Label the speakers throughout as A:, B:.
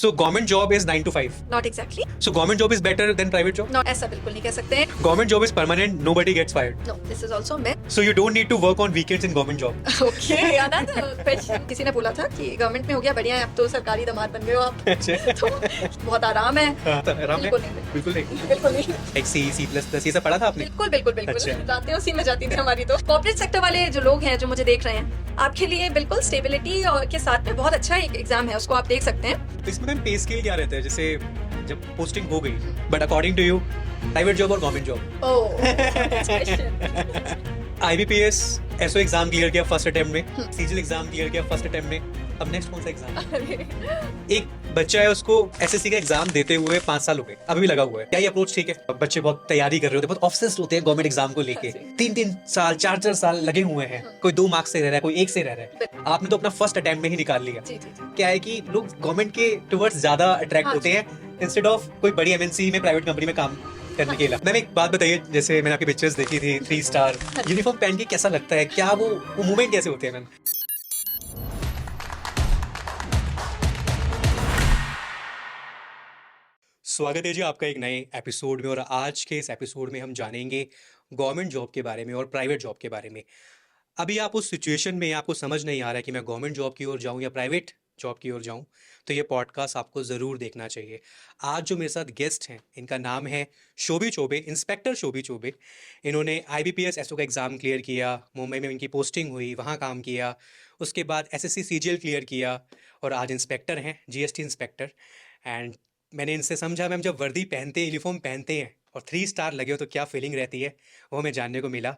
A: So government job is 9 to 5.
B: Not exactly.
A: So government job is better than private job?
B: Not ऐसा बिल्कुल नहीं कह सकते हैं.
A: Government job is permanent, nobody gets fired.
B: No, this is also myth.
A: So you don't need to work on weekends in government job.
B: Okay, another question. किसी ने बोला था कि गवर्नमेंट में हो गया बढ़िया है, अब तो सरकारी दामाद बन गए हो आप. तो बहुत आराम है.
A: आराम है?
B: बिल्कुल नहीं.
A: बिल्कुल नहीं.
B: बिल्कुल नहीं.
A: Like C, C++, ये सब पढ़ा था आपने?
B: बिल्कुल बिल्कुल बिल्कुल.
A: अच्छा.
B: रातें उसी में जाती थी हमारी तो. कॉर्पोरेट सेक्टर वाले जो लोग हैं जो मुझे देख रहे हैं, आपके लिए बिल्कुल स्टेबिलिटी और के साथ में बहुत अच्छा एक एग्जाम है, उसको आप देख सकते हैं.
A: इसमें मैम पे स्केल क्या रहता है? जैसे जब पोस्टिंग हो गई, but according to you private job और government job? IBPS SO exam clear किया फर्स्ट अटेम्प्ट में, सीजीएल एग्जाम क्लियर किया फर्स्ट अटेम्प्ट में, अब नेक्स्ट कौन सा एग्जाम? एक बच्चा है, उसको एसएससी का एग्जाम देते हुए 5 साल हो गए, अभी भी लगा हुआ है. क्या ये अप्रोच ठीक है? बच्चे बहुत तैयारी कर रहे होते हैं, बहुत ऑब्सेस्ड होते हैं गवर्नमेंट एग्जाम को लेके. 3-3 साल 4-4 साल लगे हुए हैं. कोई 2 मार्क्स से रह रहा है, कोई 1 से रह रहा है. आपने तो अपना फर्स्ट अटेम्प्ट में ही निकाल लिया. क्या है कि लोग गवर्नमेंट के टुवर्ड्स ज्यादा अट्रैक्ट होते हैं इंस्टेड ऑफ कोई बड़ी एमएनसी में, प्राइवेट कंपनी में काम करने के लिए. मैम एक बात बताइए, जैसे मैंने आपकी पिक्चर्स देखी थी 3 स्टार यूनिफॉर्म पहन के, कैसा लगता है? क्या वो मूवमेंट कैसे होते हैं मैम? स्वागत है जी आपका एक नए एपिसोड में, और आज के इस एपिसोड में हम जानेंगे गवर्नमेंट जॉब के बारे में और प्राइवेट जॉब के बारे में. अभी आप उस सिचुएशन में, आपको समझ नहीं आ रहा है कि मैं गवर्नमेंट जॉब की ओर जाऊं या प्राइवेट जॉब की ओर जाऊं, तो ये पॉडकास्ट आपको ज़रूर देखना चाहिए. आज जो मेरे साथ गेस्ट हैं, इनका नाम है शोभी चौबे, इंस्पेक्टर शोभी चौबे. इन्होंने IBPS एसओ का एग्ज़ाम क्लियर किया, मुंबई में इनकी पोस्टिंग हुई, वहाँ काम किया. उसके बाद SSC CGL क्लियर किया और आज इंस्पेक्टर हैं, GST इंस्पेक्टर. एंड मैंने इनसे समझा, मैम जब वर्दी पहनते हैं, यूनिफॉर्म पहनते हैं और 3 स्टार लगे हो तो क्या फीलिंग रहती है, वो हमें जानने को मिला.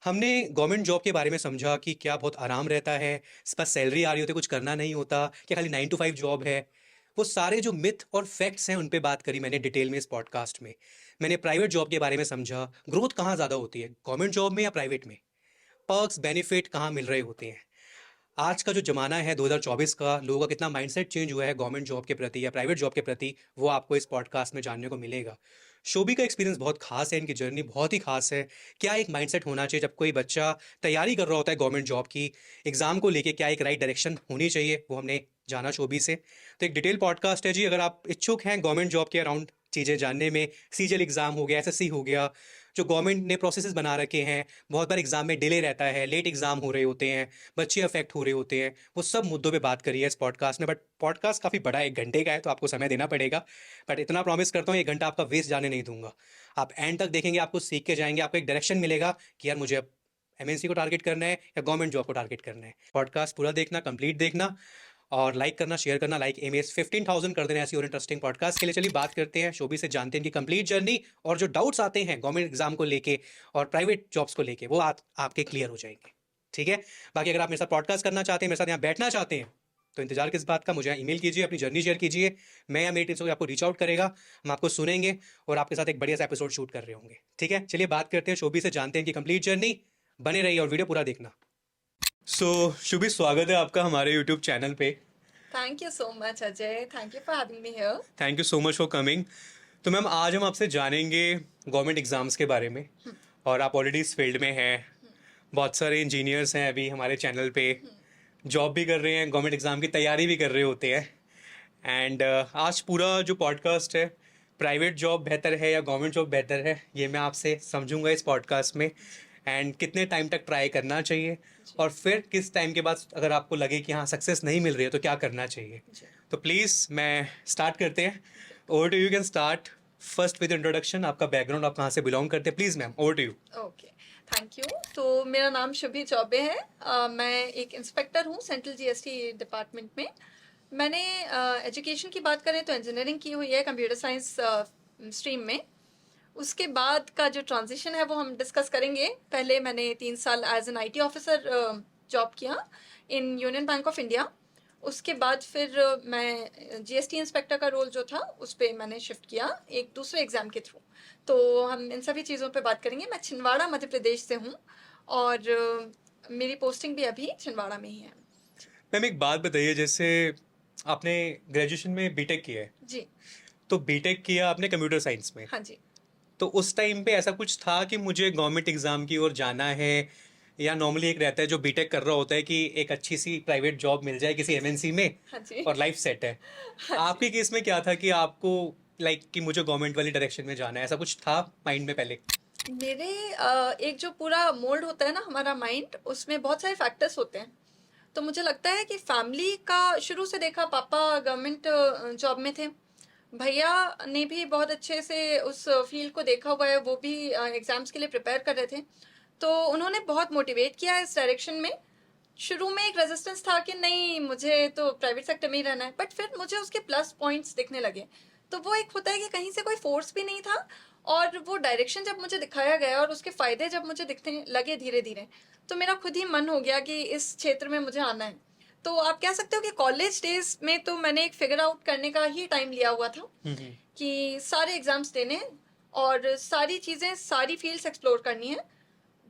A: हमने गवर्नमेंट जॉब के बारे में समझा कि क्या बहुत आराम रहता है, इस पर सैलरी आ रही होती है, कुछ करना नहीं होता, क्या खाली 9 to 5 जॉब है. वो सारे जो मिथ और फैक्ट्स हैं उन पे बात करी मैंने डिटेल में इस पॉडकास्ट में. मैंने प्राइवेट जॉब के बारे में समझा, ग्रोथ कहाँ ज़्यादा होती है, गवर्नमेंट जॉब में या प्राइवेट में, पर्क्स बेनिफिट कहाँ मिल रहे होते हैं. आज का जो ज़माना है 2024 का, लोगों का कितना माइंडसेट चेंज हुआ है गवर्नमेंट जॉब के प्रति या प्राइवेट जॉब के प्रति, वो आपको इस पॉडकास्ट में जानने को मिलेगा. शोभी का एक्सपीरियंस बहुत खास है, इनकी जर्नी बहुत ही खास है. क्या एक माइंडसेट होना चाहिए जब कोई बच्चा तैयारी कर रहा होता है गवर्नमेंट जॉब की, एग्जाम को लेके क्या एक राइट डायरेक्शन होनी चाहिए, वो हमने जाना शोभी से. तो एक डिटेल पॉडकास्ट है जी. अगर आप इच्छुक हैं गवर्नमेंट जॉब के अराउंड चीज़ें जानने में, सीजीएल एग्जाम हो गया, SSC हो गया, जो गवर्नमेंट ने प्रोसेसेस बना रखे हैं, बहुत बार एग्जाम में डिले रहता है, लेट एग्जाम हो रहे होते हैं, बच्चे अफेक्ट हो रहे होते हैं, वो सब मुद्दों पे बात करी है इस पॉडकास्ट में. बट पॉडकास्ट काफ़ी बड़ा है, 1 घंटे का है, तो आपको समय देना पड़ेगा. बट इतना प्रॉमिस करता हूँ, 1 घंटा आपका वेस्ट जाने नहीं दूंगा. आप एंड तक देखेंगे, आपको सीख के जाएंगे, आपको एक डायरेक्शन मिलेगा कि यार मुझे अब MNC को टारगेट करना है या गवर्नमेंट जॉब को टारगेट करना है. पॉडकास्ट पूरा देखना, कंप्लीट देखना, और लाइक करना, शेयर करना. लाइक एमएस 15,000 कर देना ऐसी और इंटरेस्टिंग पॉडकास्ट के लिए. चलिए बात करते हैं, शोभी से जानते हैं इनकी कंप्लीट जर्नी, और जो डाउट्स आते हैं गवर्नमेंट एग्जाम को लेके और प्राइवेट जॉब्स को लेके, वो आपके क्लियर हो जाएंगे. ठीक है. बाकी अगर आप मेरे साथ पॉडकास्ट करना चाहते हैं, मेरे साथ यहाँ बैठना चाहते हैं, तो इंतजार किस बात का, मुझे ईमेल कीजिए, अपनी जर्नी शेयर कीजिए. मैं या मेरी टीम से आपको रीच आउट करेगा, हम आपको सुनेंगे और आपके साथ एक बढ़िया सा एपिसोड शूट कर रहे होंगे. ठीक है. चलिए बात करते हैं शोभी से, जानते हैं इनकी कंप्लीट जर्नी. बने रहिए और वीडियो पूरा देखना. सो शुभी, स्वागत है आपका हमारे यूट्यूब चैनल पे.
B: Thank you so much, Ajay. Thank you for having me here.
A: Thank you so much for coming. तो मैम आज हम आपसे जानेंगे गवर्नमेंट एग्ज़ाम्स के बारे में, और आप ऑलरेडी इस फील्ड में हैं. बहुत सारे इंजीनियर्स हैं अभी हमारे चैनल पे, जॉब भी कर रहे हैं, गवर्नमेंट एग्ज़ाम की तैयारी भी कर रहे होते हैं. एंड आज पूरा जो पॉडकास्ट है, प्राइवेट जॉब बेहतर है या गवर्नमेंट जॉब बेहतर है, ये मैं आपसे समझूंगा इस पॉडकास्ट में. एंड कितने टाइम तक ट्राई करना चाहिए, और फिर किस टाइम के बाद अगर आपको लगे कि हाँ सक्सेस नहीं मिल रही है तो क्या करना चाहिए. तो प्लीज़ मैं स्टार्ट करते हैं. Over to you, can start first with introduction. आपका बैकग्राउंड, आप कहाँ से बिलोंग करते हैं, please ma'am, over to you.
B: Okay, thank you. तो मेरा नाम शोभी चौबे है. मैं एक इंस्पेक्टर हूँ सेंट्रल GST डिपार्टमेंट में. मैंने एजुकेशन की बात करें तो इंजीनियरिंग की हुई है कंप्यूटर साइंस स्ट्रीम में. उसके बाद का जो ट्रांजिशन है वो हम डिस्कस करेंगे. पहले मैंने 3 साल as an IT officer job किया in Union Bank of India. उसके बाद फिर मैं GST इंस्पेक्टर का रोल जो था उस पर मैंने शिफ्ट किया एक दूसरे एग्ज़ाम के थ्रू. तो हम इन सभी चीज़ों पे बात करेंगे. मैं छिंदवाड़ा मध्य प्रदेश से हूँ, और मेरी पोस्टिंग भी अभी छिंदवाड़ा में ही है.
A: मैम एक बात बताइए, जैसे आपने ग्रेजुएशन में बीटेक किया है,
B: जी.
A: तो बीटेक किया आपने कंप्यूटर साइंस में,
B: हाँ जी.
A: तो उस टाइम पे ऐसा कुछ था कि मुझे गवर्नमेंट एग्ज़ाम की ओर जाना है, या नॉर्मली एक रहता है जो बीटेक कर रहा होता है कि एक अच्छी सी प्राइवेट जॉब मिल जाए किसी एमएनसी में
B: हाँ जी।
A: और लाइफ सेट है।
B: हाँ जी।
A: आपके केस में क्या था कि आपको कि मुझे गवर्नमेंट वाली डायरेक्शन में जाना है, ऐसा कुछ था माइंड में पहले?
B: मेरे एक जो पूरा मोल्ड होता है ना हमारा माइंड, उसमें बहुत सारे फैक्टर्स होते हैं। तो मुझे लगता है कि फैमिली का शुरू से देखा, पापा गवर्नमेंट जॉब में थे, भैया ने भी बहुत अच्छे से उस फील्ड को देखा हुआ है, वो भी एग्जाम्स के लिए प्रिपेयर कर रहे थे, तो उन्होंने बहुत मोटिवेट किया इस डायरेक्शन में। शुरू में एक रेजिस्टेंस था कि नहीं, मुझे तो प्राइवेट सेक्टर में ही रहना है, बट फिर मुझे उसके प्लस पॉइंट्स दिखने लगे। तो वो एक होता है कि कहीं से कोई फोर्स भी नहीं था, और वो डायरेक्शन जब मुझे दिखाया गया और उसके फायदे जब मुझे दिखने लगे धीरे धीरे, तो मेरा खुद ही मन हो गया कि इस क्षेत्र में मुझे आना है। तो आप कह सकते हो कि कॉलेज डेज में तो मैंने एक फिगर आउट करने का ही टाइम लिया हुआ था कि सारे एग्जाम्स देने हैं और सारी चीज़ें, सारी फील्ड्स एक्सप्लोर करनी है,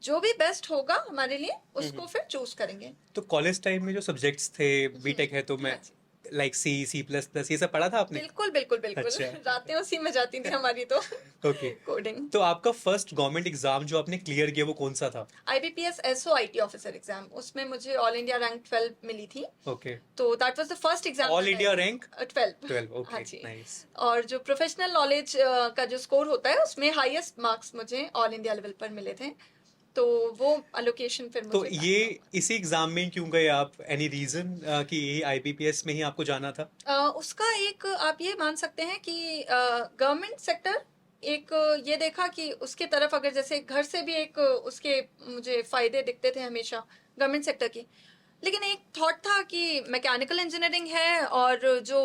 B: जो भी बेस्ट होगा हमारे लिए उसको फिर चूज करेंगे।
A: तो कॉलेज टाइम में जो सब्जेक्ट्स थे, बीटेक है तो मैं
B: हाँ जी,
A: लाइक सी प्लस प्लस ये सब पढ़ा था आपने?
B: बिल्कुल बिल्कुल बिल्कुल।
A: अच्छा।
B: रातें उसी में जाती थी हमारी तो
A: ओके।
B: कोडिंग।
A: तो आपका फर्स्ट गवर्नमेंट एग्जाम जो आपने क्लियर किया वो कौन सा था?
B: IBPS SO IT officer exam, उसमें मुझे ऑल इंडिया रैंक 12 मिली थी।
A: ओके।
B: तो that was the first exam.
A: All India rank
B: 12।
A: 12।
B: हाँ
A: ओके,
B: जी।
A: नाइस।
B: और जो प्रोफेशनल नॉलेज का जो स्कोर होता है, उसमें हाईएस्ट मार्क्स मुझे ऑल इंडिया लेवल पर मिले थे, तो वो अलोकेशन फिर
A: तो
B: मुझे
A: ये
B: प्राप्त हुआ।
A: इसी एग्जाम में क्यों गए आप? एनी रीजन कि यही आईबीपीएस में ही आपको जाना था?
B: उसका एक आप ये मान सकते हैं कि गवर्नमेंट सेक्टर एक ये देखा कि उसके तरफ अगर जैसे घर से भी एक उसके मुझे फायदे दिखते थे हमेशा गवर्नमेंट सेक्टर की, लेकिन एक थॉट था कि मैकेनिकल इंजीनियरिंग है और जो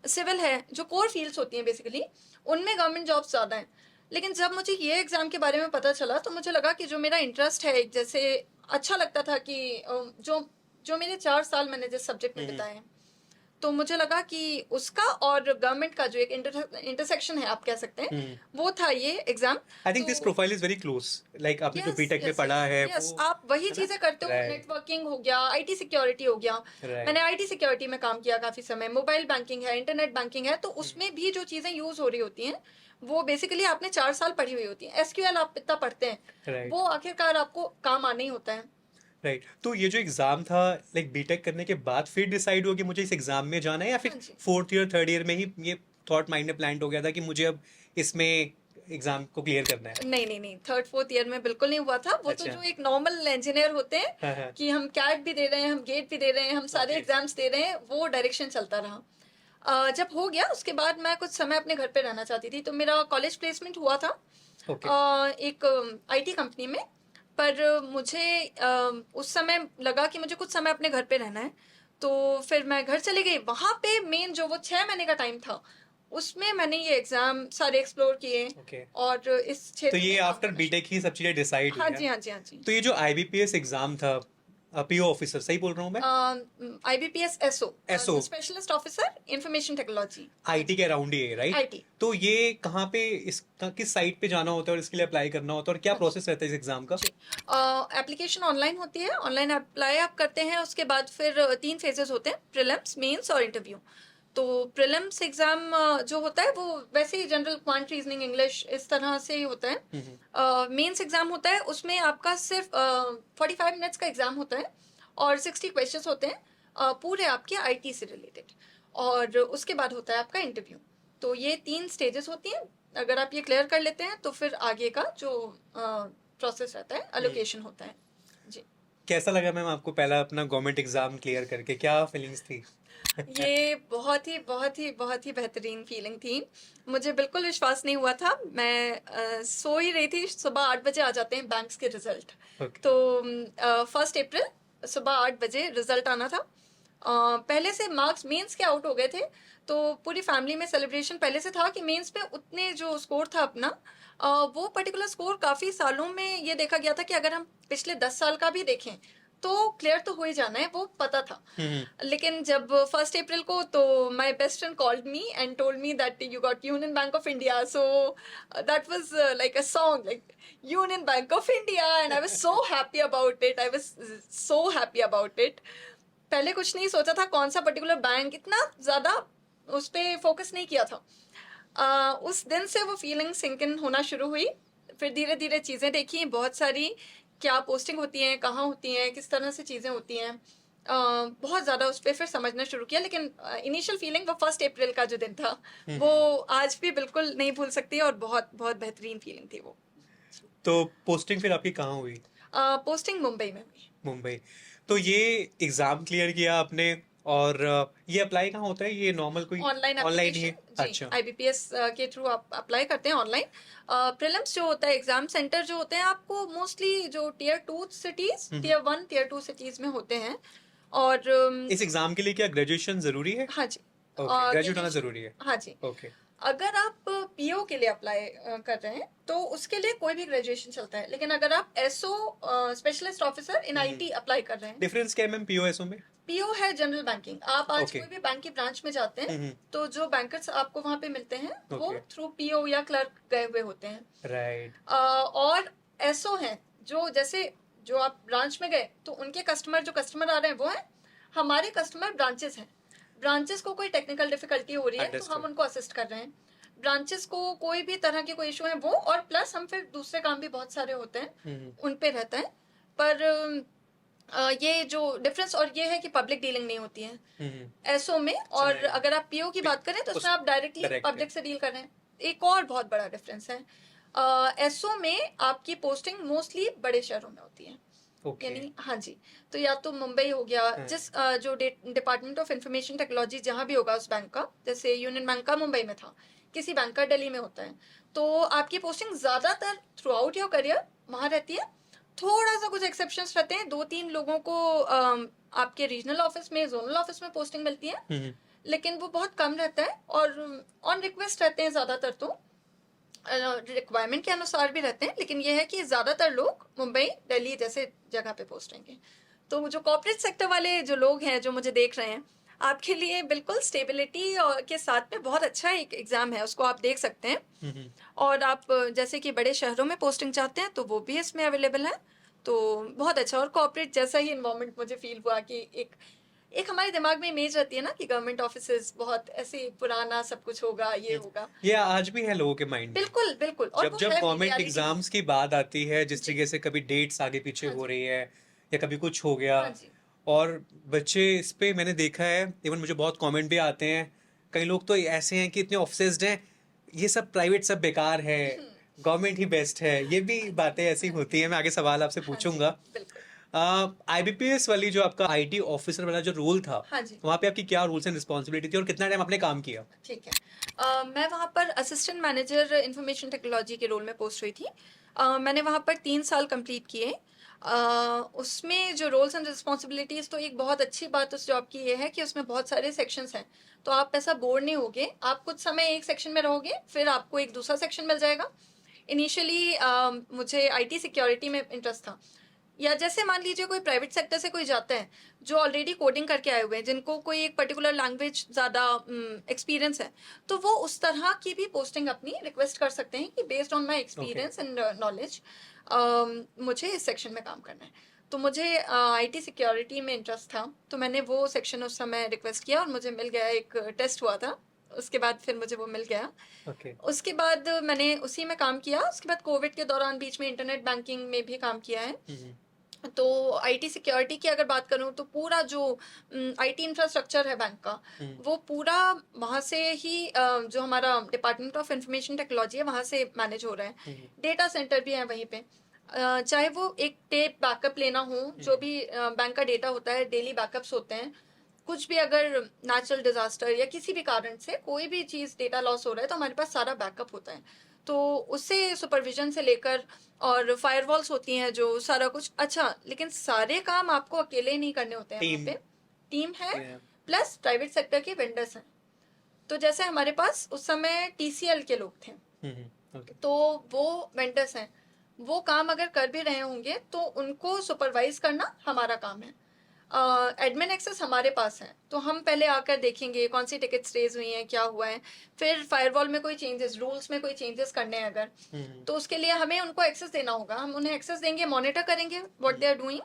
B: सिविल है, जो कोर फील्ड्स होती हैं बेसिकली, उनमें गवर्नमेंट जॉब्स ज़्यादा हैं। लेकिन जब मुझे ये एग्ज़ाम के बारे में पता चला, तो मुझे लगा कि जो मेरा इंटरेस्ट है, एक जैसे अच्छा लगता था कि जो जो मेरे 4 साल मैंने जिस सब्जेक्ट में बिताए हैं, तो मुझे लगा कि उसका और गवर्नमेंट का जो एक इंटरसेक्शन है, आप कह सकते हैं, वो था ये एग्जाम।
A: आई थिंक दिस
B: तो
A: profile is very close, like आपने जो
B: यस
A: बीटेक में
B: यस
A: पढ़ा
B: यस
A: है
B: यस,
A: वो,
B: आप वही
A: है ना?
B: चीजें करते हो,
A: राइट,
B: नेटवर्किंग हो गया, IT सिक्योरिटी हो गया।
A: राइट।
B: मैंने IT सिक्योरिटी में काम किया काफी समय, मोबाइल बैंकिंग है, इंटरनेट बैंकिंग है, तो उसमें भी जो चीजें यूज हो रही होती हैं, वो बेसिकली आपने 4 साल पढ़ी हुई होती है। SQL आप इतना पढ़ते हैं,
A: राइट,
B: वो आखिरकार आपको काम आना ही होता है।
A: राइट। तो ये जो एग्जाम था, लाइक बीटेक करने के बाद फिर डिसाइड हो कि मुझे इस एग्जाम में जाना है, या फिर
B: हाँ जी।
A: फोर्थ ईयर थर्ड ईयर में ही ये थॉट माइंड में प्लांट हो गया था कि मुझे अब इसमें एग्जाम को क्लियर करना है?
B: नहीं नहीं नहीं, थर्ड फोर्थ ईयर में बिल्कुल नहीं हुआ था। वो तो
A: अच्छा।
B: जो एक नॉर्मल इंजीनियर होते हैं
A: हाँ, हाँ।
B: कि हम कैट भी दे रहे हैं, हम गेट भी दे रहे हैं, हम सारे
A: Okay.
B: एग्जाम्स दे रहे हैं, वो डायरेक्शन चलता रहा। जब हो गया उसके बाद मैं कुछ समय अपने घर पे रहना चाहती थी, तो मेरा कॉलेज प्लेसमेंट हुआ था
A: ओके।
B: एक IT कंपनी में। पर मुझे उस समय लगा कि मुझे कुछ समय अपने घर पे रहना है, तो फिर मैं घर चली गई। वहां पे मेन जो वो 6 महीने का टाइम था, उसमें मैंने ये एग्जाम सारे एक्सप्लोर किए
A: ओके।
B: और इस
A: तो
B: क्षेत्र
A: ये
B: में काम
A: आफ्टर
B: करना
A: बीटेक ही सब चीजें डिसाइड
B: शुरू।
A: हुई
B: हाँ
A: है?
B: जी हाँ जी हाँ जी।
A: तो ये जो आईबीपीएस एग्जाम था, पीओ ऑफिसर, सही बोल रहा हूँ मैं?
B: IBPS SO,
A: SO,
B: specialist officer information technology.
A: IT के अराउंड ही है, राइट?
B: IT।
A: तो ये कहाँ पे, इसका किस साइट पे जाना होता है और इसके लिए अप्लाई करना होता है, और क्या
B: हाँ जी
A: प्रोसेस रहता है इस एग्जाम का?
B: जी। एप्लीकेशन ऑनलाइन होती है, ऑनलाइन अप्लाई आप करते हैं, उसके बाद फिर 3 फेजेस होते हैं, प्रीलिम्स, मेंस और इंटरव्यू। तो प्रीलिम्स एग्जाम जो होता है वो वैसे ही जनरल क्वांट रीजनिंग इंग्लिश इस तरह से ही होता है। मेंस एग्जाम होता है, उसमें आपका सिर्फ 45 मिनट्स का एग्जाम होता है और 60 क्वेश्चंस होते हैं, पूरे आपके IT से रिलेटेड। और उसके बाद होता है आपका इंटरव्यू। तो ये 3 स्टेजेस होती हैं। अगर आप ये क्लियर कर लेते हैं तो फिर आगे का जो प्रोसेस रहता है, अलोकेशन होता है जी।
A: कैसा लगा मैम आपको पहला अपना गवर्नमेंट एग्जाम क्लियर करके, क्या फीलिंग्स थी?
B: ये बहुत ही बेहतरीन फीलिंग थी। मुझे बिल्कुल विश्वास नहीं हुआ था। मैं सो ही रही थी, सुबह 8 बजे आ जाते हैं बैंक्स के रिजल्ट।
A: ओके।
B: तो 1 अप्रैल सुबह 8 बजे रिजल्ट आना था। पहले से मार्क्स मेंस के आउट हो गए थे, तो पूरी फैमिली में सेलिब्रेशन पहले से था कि मेंस में उतने जो स्कोर था अपना, वो पर्टिकुलर स्कोर काफ़ी सालों में ये देखा गया था कि अगर हम पिछले 10 साल का भी देखें तो क्लियर तो हो ही जाना है, वो पता था। लेकिन जब 1 अप्रैल को, तो my best friend called me and told me that you got union Bank of India, so that was like a song, like union Bank of India, and I was so happy about it, I was so happy about it. पहले कुछ नहीं सोचा था कौन सा particular bank, इतना ज़्यादा उस पर फोकस नहीं किया था। उस दिन से वो फीलिंग सिंक इन होना शुरू हुई। फिर धीरे धीरे चीज़ें देखी बहुत सारी क्या पोस्टिंग होती है, कहाँ होती हैं, किस तरह से चीज़ें होती हैं। बहुत ज़्यादा उस पर फिर समझना शुरू किया, लेकिन इनिशियल फीलिंग वो 1 अप्रैल का जो दिन था वो आज भी बिल्कुल नहीं भूल सकती, और बहुत बहुत बेहतरीन फीलिंग थी वो।
A: तो पोस्टिंग फिर आपकी कहाँ हुई?
B: पोस्टिंग मुंबई में हुई।
A: मुंबई। तो ये एग्जाम क्लियर किया आपने, और ये अप्लाई कहाँ होता है? ये नॉर्मल कोई
B: ऑनलाइन
A: ऑनलाइन ही है?
B: एप्लीकेशन जी,
A: अच्छा।
B: आईबीपीएस के थ्रू आप अप्लाई करते हैं ऑनलाइन। प्रीलिम्स जो होता है, एग्जाम सेंटर जो होते हैं आपको मोस्टली जो tier 2 cities, tier 1 tier 2 cities में होते हैं। और
A: इस एग्जाम के लिए क्या ग्रेजुएशन जरूरी है?
B: हाँ जी,
A: ओके, ग्रेजुएट होना
B: ग्रेजुएशन।
A: जरूरी है।
B: हाँ जी,
A: ओके।
B: अगर आप पीओ के लिए अप्लाई कर रहे हैं तो उसके लिए कोई भी ग्रेजुएशन चलता है, लेकिन अगर आप SO specialist officer in IT apply कर रहे हैं,
A: डिफरेंस क्या है मैम पीओएसओ में?
B: पीओ है जनरल बैंकिंग। आप आज
A: ओके।
B: कोई भी बैंक की ब्रांच में जाते हैं तो जो बैंकर्स आपको वहां पे मिलते हैं वो
A: ओके।
B: थ्रू पीओ या क्लर्क गए हुए होते हैं।
A: राइट।
B: और एसओ हैं जो, जैसे जो आप ब्रांच में गए तो उनके कस्टमर, जो कस्टमर आ रहे हैं वो हैं हमारे कस्टमर। ब्रांचेस हैं, ब्रांचेस को कोई टेक्निकल डिफिकल्टी हो रही है तो हम उनको असिस्ट कर रहे हैं। ब्रांचेस को कोई भी तरह के कोई इशू है वो, और प्लस हम फिर दूसरे काम भी बहुत सारे होते हैं उन पे रहता है। पर ये जो डिफरेंस और ये है कि पब्लिक डीलिंग नहीं होती है एसओ में, और
A: नहीं।
B: अगर आप पीओ की बात करें तो उसमें आप डायरेक्टली
A: Correct है।
B: पब्लिक से डील कर रहे हैं। एक और बहुत बड़ा डिफरेंस है, एसओ में आपकी पोस्टिंग मोस्टली बड़े शहरों में होती है।
A: ओके।
B: यानी हाँ जी, तो या तो मुंबई हो गया, जिस जो डिपार्टमेंट ऑफ इंफॉर्मेशन टेक्नोलॉजी जहाँ भी होगा उस बैंक का, जैसे यूनियन बैंक का मुंबई में था, किसी बैंक का दिल्ली में होता है, तो आपकी पोस्टिंग ज्यादातर थ्रू आउट योर करियर वहाँ रहती है। थोड़ा सा कुछ एक्सेप्शंस रहते हैं, 2-3 लोगों को आपके रीजनल ऑफिस में, जोनल ऑफिस में पोस्टिंग मिलती है, लेकिन वो बहुत कम रहता है, और ऑन रिक्वेस्ट रहते हैं ज्यादातर, तो रिक्वायरमेंट के अनुसार भी रहते हैं, लेकिन ये है कि ज्यादातर लोग मुंबई, दिल्ली जैसे जगह पे पोस्ट रहेंगे। तो जो कॉर्पोरेट सेक्टर वाले जो लोग हैं जो मुझे देख रहे हैं, आपके लिए बिल्कुल स्टेबिलिटी और के साथ में बहुत अच्छा एक एग्जाम है, उसको आप देख सकते हैं। और आप जैसे कि बड़े शहरों में पोस्टिंग चाहते हैं तो वो भी इसमें अवेलेबल है, तो बहुत अच्छा। और कॉर्पोरेट जैसा ही इन्वायरमेंट मुझे फील हुआ कि एक हमारे दिमाग में इमेज रहती है ना कि गवर्नमेंट ऑफिसेज बहुत ऐसे पुराना सब कुछ होगा, ये होगा।
A: ये आज भी है लोगों के माइंड में।
B: बिल्कुल बिल्कुल, और
A: जब
B: वो
A: जब
B: है
A: गवर्नमेंट
B: reality।
A: एग्जाम्स की बात आती है, जिस
B: जी।
A: तरीके से कभी डेट्स आगे पीछे
B: हाँ
A: हो
B: जी।
A: रही है या कभी कुछ हो गया,
B: हाँ जी।
A: और बच्चे इस पे मैंने देखा है, इवन मुझे बहुत कमेंट भी आते हैं, कई लोग तो ऐसे हैं कि इतने ऑब्सेस्ड हैं, ये सब प्राइवेट सब बेकार है, गवर्नमेंट ही बेस्ट है। ये भी
B: हाँ जी।
A: बातें ऐसी
B: हाँ
A: होती
B: जी।
A: हैं, मैं आगे सवाल आपसे
B: हाँ जी,
A: पूछूंगा।
B: बिल्कुल।
A: आईबीपीएस वाली जो आपका आईटी ऑफिसर वाला जो रोल था,
B: हाँ जी।
A: वहाँ पे आपकी क्या रूल्स एंड रिस्पॉन्सिबिलिटी थी और कितना टाइम आपने काम किया?
B: ठीक है। मैं वहाँ पर असिस्टेंट मैनेजर इंफॉर्मेशन टेक्नोलॉजी के रोल में पोस्ट हुई थी। मैंने वहाँ पर 3 साल कंप्लीट किए। उसमें जो रोल्स एंड रिस्पॉन्सिबिलिटीज, तो एक बहुत अच्छी बात उस जॉब की ये है कि उसमें बहुत सारे सेक्शंस हैं, तो आप ऐसा बोर नहीं होगे। आप कुछ समय एक सेक्शन में रहोगे, फिर आपको एक दूसरा सेक्शन मिल जाएगा। इनिशियली मुझे आईटी सिक्योरिटी में इंटरेस्ट था, या जैसे मान लीजिए कोई प्राइवेट सेक्टर से कोई जाता है जो ऑलरेडी कोडिंग करके आए हुए हैं, जिनको कोई एक पर्टिकुलर लैंग्वेज ज़्यादा एक्सपीरियंस है, तो वो उस तरह की भी पोस्टिंग अपनी रिक्वेस्ट कर सकते हैं कि based on my experience and knowledge मुझे इस सेक्शन में काम करना है। तो मुझे आईटी सिक्योरिटी में इंटरेस्ट था, तो मैंने वो सेक्शन उस समय रिक्वेस्ट किया और मुझे मिल गया। एक टेस्ट हुआ था, उसके बाद फिर मुझे वो मिल गया।
A: ओके।
B: उसके बाद मैंने उसी में काम किया। उसके बाद कोविड के दौरान बीच में इंटरनेट बैंकिंग में भी काम किया है। तो आईटी सिक्योरिटी की अगर बात करूं तो पूरा जो आईटी इंफ्रास्ट्रक्चर है बैंक का, वो पूरा वहाँ से ही जो हमारा डिपार्टमेंट ऑफ इंफॉर्मेशन टेक्नोलॉजी है वहाँ से मैनेज हो रहा है। डेटा सेंटर भी है वहीं पे। चाहे वो एक टेप बैकअप लेना हो, जो भी बैंक का डेटा होता है, डेली बैकअप्स होते हैं। कुछ भी अगर नेचुरल डिजास्टर या किसी भी कारण से कोई भी चीज़ डेटा लॉस हो रहा है तो हमारे पास सारा बैकअप होता है। तो उससे सुपरविजन से लेकर, और फायरवॉल्स होती हैं जो सारा कुछ। अच्छा, लेकिन सारे काम आपको अकेले नहीं करने होते हैं, वहाँ पे टीम है, प्लस प्राइवेट सेक्टर के वेंडर्स हैं। तो जैसे हमारे पास उस समय टीसीएल के लोग थे, तो वो वेंडर्स हैं, वो काम अगर कर भी रहे होंगे तो उनको सुपरवाइज करना हमारा काम है। एडमिन एक्सेस हमारे पास है, तो हम पहले आकर देखेंगे कौन सी टिकट्स रेज हुई हैं, क्या हुआ है। फिर फायरवॉल में कोई चेंजेस, रूल्स में कोई चेंजेस करने हैं अगर, तो उसके लिए हमें उनको एक्सेस देना होगा। हम उन्हें एक्सेस देंगे, मॉनिटर करेंगे व्हाट दे आर डूइंग।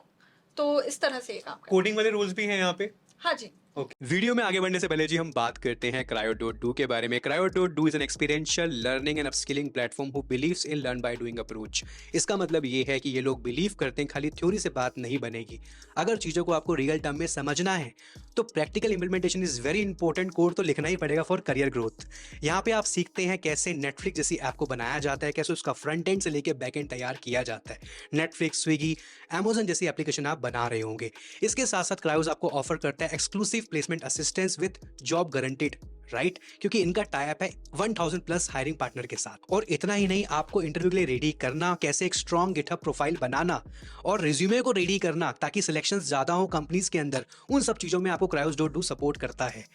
B: तो इस तरह से ये काम करना है।
A: कोडिंग वाले रूल्स भी हैं यहाँ पे?
B: हाँ जी,
A: ओके, वीडियो में आगे बढ़ने से पहले जी हम बात करते हैं क्रायो.डू के बारे में। क्रायो.डू is an experiential learning and upskilling platform who believes in learn by doing approach. इसका मतलब ये है कि ये लोग बिलीव करते हैं खाली थ्योरी से बात नहीं बनेगी। अगर चीज़ों को आपको रियल टर्म में समझना है तो practical implementation is very important. Code तो लिखना ही पड़ेगा फॉर करियर ग्रोथ। यहाँ पे आप सीखते हैं कैसे नेटफ्लिक्स जैसी ऐप को बनाया जाता है, कैसे उसका फ्रंट एंड से लेकर बैक एंड तैयार किया जाता है। नेटफ्लिक्स, स्विगी, अमेजन जैसी एप्लीकेशन आप बना रहे होंगे। इसके साथ साथ क्रायोज आपको ऑफर करता है exclusive placement assistance with job guaranteed, right? क्योंकि इनका टाई अप है 1000 प्लस हायरिंग पार्टनर के साथ। और इतना ही नहीं, आपको इंटरव्यू के लिए रेडी करना, कैसे एक स्ट्रॉन्ग गिटहब प्रोफाइल बनाना और रिज्यूमे को रेडी करना ताकि सिलेक्शंस ज़्यादा हो कंपनीज के अंदर, उन सब चीज़ों में आपको क्रायोज.डू सपोर्ट करता है।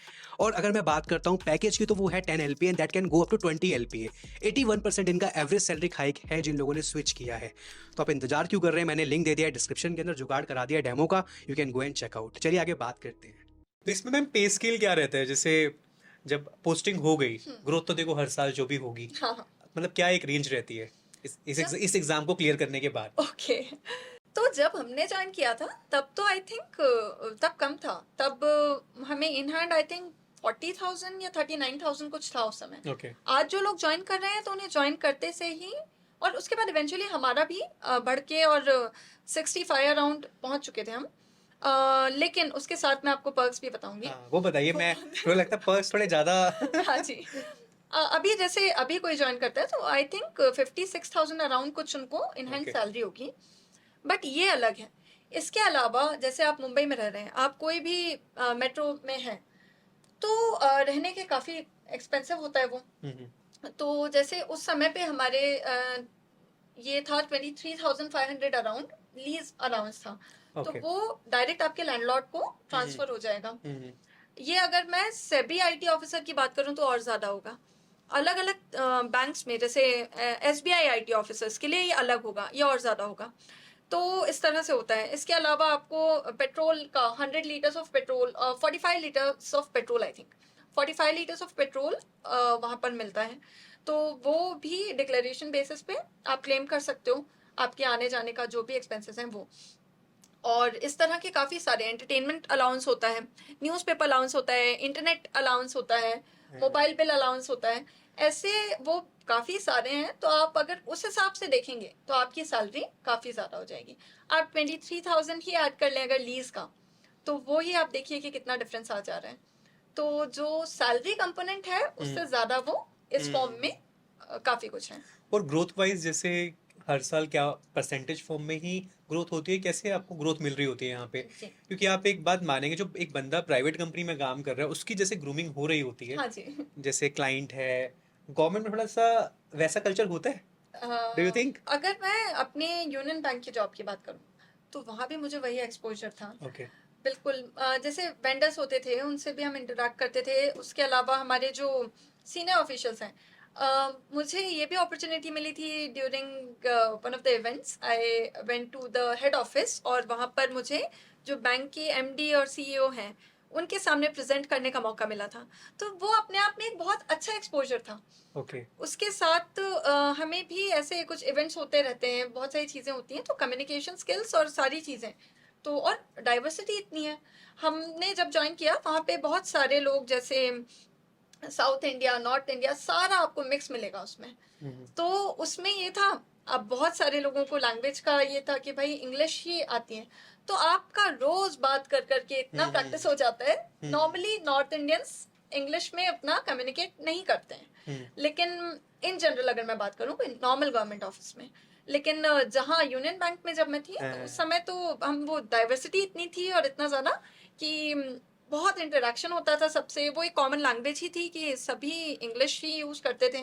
A: और अगर मैं बात करता हूँ पैकेज की, तो वो है 10 LPA and that can go up to 20 LPA। 81% इनका एवरेज सैलरी हाइक है जिन लोगों ने स्विच किया है। तो आप इंतजार क्यों कर रहे हैं? मैंने लिंक दे दिया है डिस्क्रिप्शन के अंदर, जुगाड़ करा दिया डेमो का, you can go and check out. चलिए आगे बात करते हैं। तो इसमें मैम पे स्केल क्या रहता है? जैसे जब पोस्टिंग हो गई, ग्रोथ तो देखो हर साल जो भी होगी,
B: हाँ हाँ।
A: मतलब क्या एक रेंज रहती है
B: जब
A: इस एग्जाम को क्लियर करने के बाद?
B: ओके, तो जब हमने ज्वाइन किया था तब तो आई थिंक तब कम था। तब हमें इन हैंड आई थिंक 40,000 या 39,000 कुछ था उस समय।
A: ओके।
B: आज जो लोग ज्वाइन कर रहे हैं तो उन्हें ज्वाइन करते से ही, और उसके बाद इवेंचुअली हमारा भी बढ़ के और 65 अराउंड पहुंच चुके थे हम। लेकिन उसके साथ मैं आपको पर्क्स भी बताऊंगी।
A: हाँ, वो बताइए। मैं मुझे लगता है पर्क्स थोड़े ज्यादा
B: हाँ जी। अभी जैसे अभी कोई ज्वाइन करता है तो आई थिंक 56,000 अराउंड कुछ उनको इन हैंड
A: ओके।
B: सैलरी होगी। बट ये अलग है। इसके अलावा जैसे आप मुंबई में रह रहे हैं, आप कोई भी मेट्रो में हैं, तो रहने के काफ़ी एक्सपेंसिव होता है वो। तो जैसे उस समय पे हमारे ये था 23,500 अराउंड लीज अलाउंस था। तो
A: ओके।
B: वो डायरेक्ट आपके लैंडलॉर्ड को ट्रांसफर हो जाएगा। ये अगर मैं सेबी आईटी ऑफिसर की बात करूं तो और ज़्यादा होगा। अलग अलग बैंक्स में जैसे एसबीआई आईटी ऑफिसर्स के लिए ये अलग होगा, ये और ज़्यादा होगा। तो इस तरह से होता है। इसके अलावा आपको पेट्रोल का 100 litres of petrol, 45 litres of petrol I think 45 litres of petrol वहाँ पर मिलता है। तो वो भी डिक्लेरेशन बेसिस पे आप क्लेम कर सकते हो, आपके आने जाने का जो भी एक्सपेंसेस हैं वो। और इस तरह के काफ़ी सारे एंटरटेनमेंट अलाउंस होता है, न्यूज़पेपर अलाउंस होता है, इंटरनेट अलाउंस होता है, मोबाइल बिल अलाउंस होता है। ऐसे वो काफ़ी सारे हैं। तो आप अगर उस हिसाब से देखेंगे तो आपकी सैलरी काफ़ी ज़्यादा हो जाएगी। आप 23,000 ही ऐड कर लें अगर लीज का, तो वो ही आप देखिए कि कितना डिफरेंस आ जा रहा है। तो जो सैलरी कंपोनेंट है उससे ज़्यादा वो इस फॉर्म में काफ़ी कुछ है।
A: और ग्रोथ वाइज जैसे हर साल क्या परसेंटेज फॉर्म में ही ग्रोथ होती है? कैसे आपको ग्रोथ मिल रही होती है यहाँ पे?
B: जी
A: क्योंकि आप एक बात मानेंगे, जो एक बंदा प्राइवेट कंपनी में काम कर रहा है उसकी जैसे ग्रूमिंग हो रही होती है,
B: हाँ जी।
A: जैसे क्लाइंट है, गवर्नमेंट में थोड़ा सा वैसा कल्चर होता है, डू यू थिंक?
B: अगर मैं अपने यूनियन बैंक की जॉब की बात करूँ तो वहाँ भी मुझे वही एक्सपोजर था।
A: ओके।
B: बिल्कुल। जैसे वेंडर्स होते थे उनसे भी हम इंटरेक्ट करते थे। उसके अलावा हमारे जो सीनियर ऑफिशियल्स हैं, मुझे ये भी अपॉर्चुनिटी मिली थी during one of the events. I went to the head office और वहाँ पर मुझे जो बैंक के एमडी और सीईओ हैं उनके सामने प्रेजेंट करने का मौका मिला था। तो वो अपने आप में एक बहुत अच्छा एक्सपोजर था।
A: ओके।
B: उसके साथ हमें भी ऐसे कुछ इवेंट्स होते रहते हैं, बहुत सारी चीज़ें होती हैं, तो कम्युनिकेशन स्किल्स और सारी चीज़ें तो, और डाइवर्सिटी इतनी है। हमने जब ज्वाइन किया वहाँ पे बहुत सारे लोग, जैसे साउथ इंडिया, नॉर्थ इंडिया, सारा आपको मिक्स मिलेगा उसमें। तो उसमें ये था, अब बहुत सारे लोगों को लैंग्वेज का ये था कि भाई इंग्लिश ही आती है, तो आपका रोज बात कर करके इतना प्रैक्टिस हो जाता है। नॉर्मली नॉर्थ इंडियंस इंग्लिश में अपना कम्युनिकेट नहीं करते हैं, लेकिन इन जनरल अगर मैं बात करूँ नॉर्मल गवर्नमेंट ऑफिस में। लेकिन जहाँ यूनियन बैंक में जब मैं थी तो उस समय तो हम, वो डाइवर्सिटी इतनी थी और इतना ज़्यादा कि बहुत इंटरेक्शन होता था सबसे। वो एक कॉमन लैंग्वेज ही थी कि सभी इंग्लिश ही यूज़ करते थे।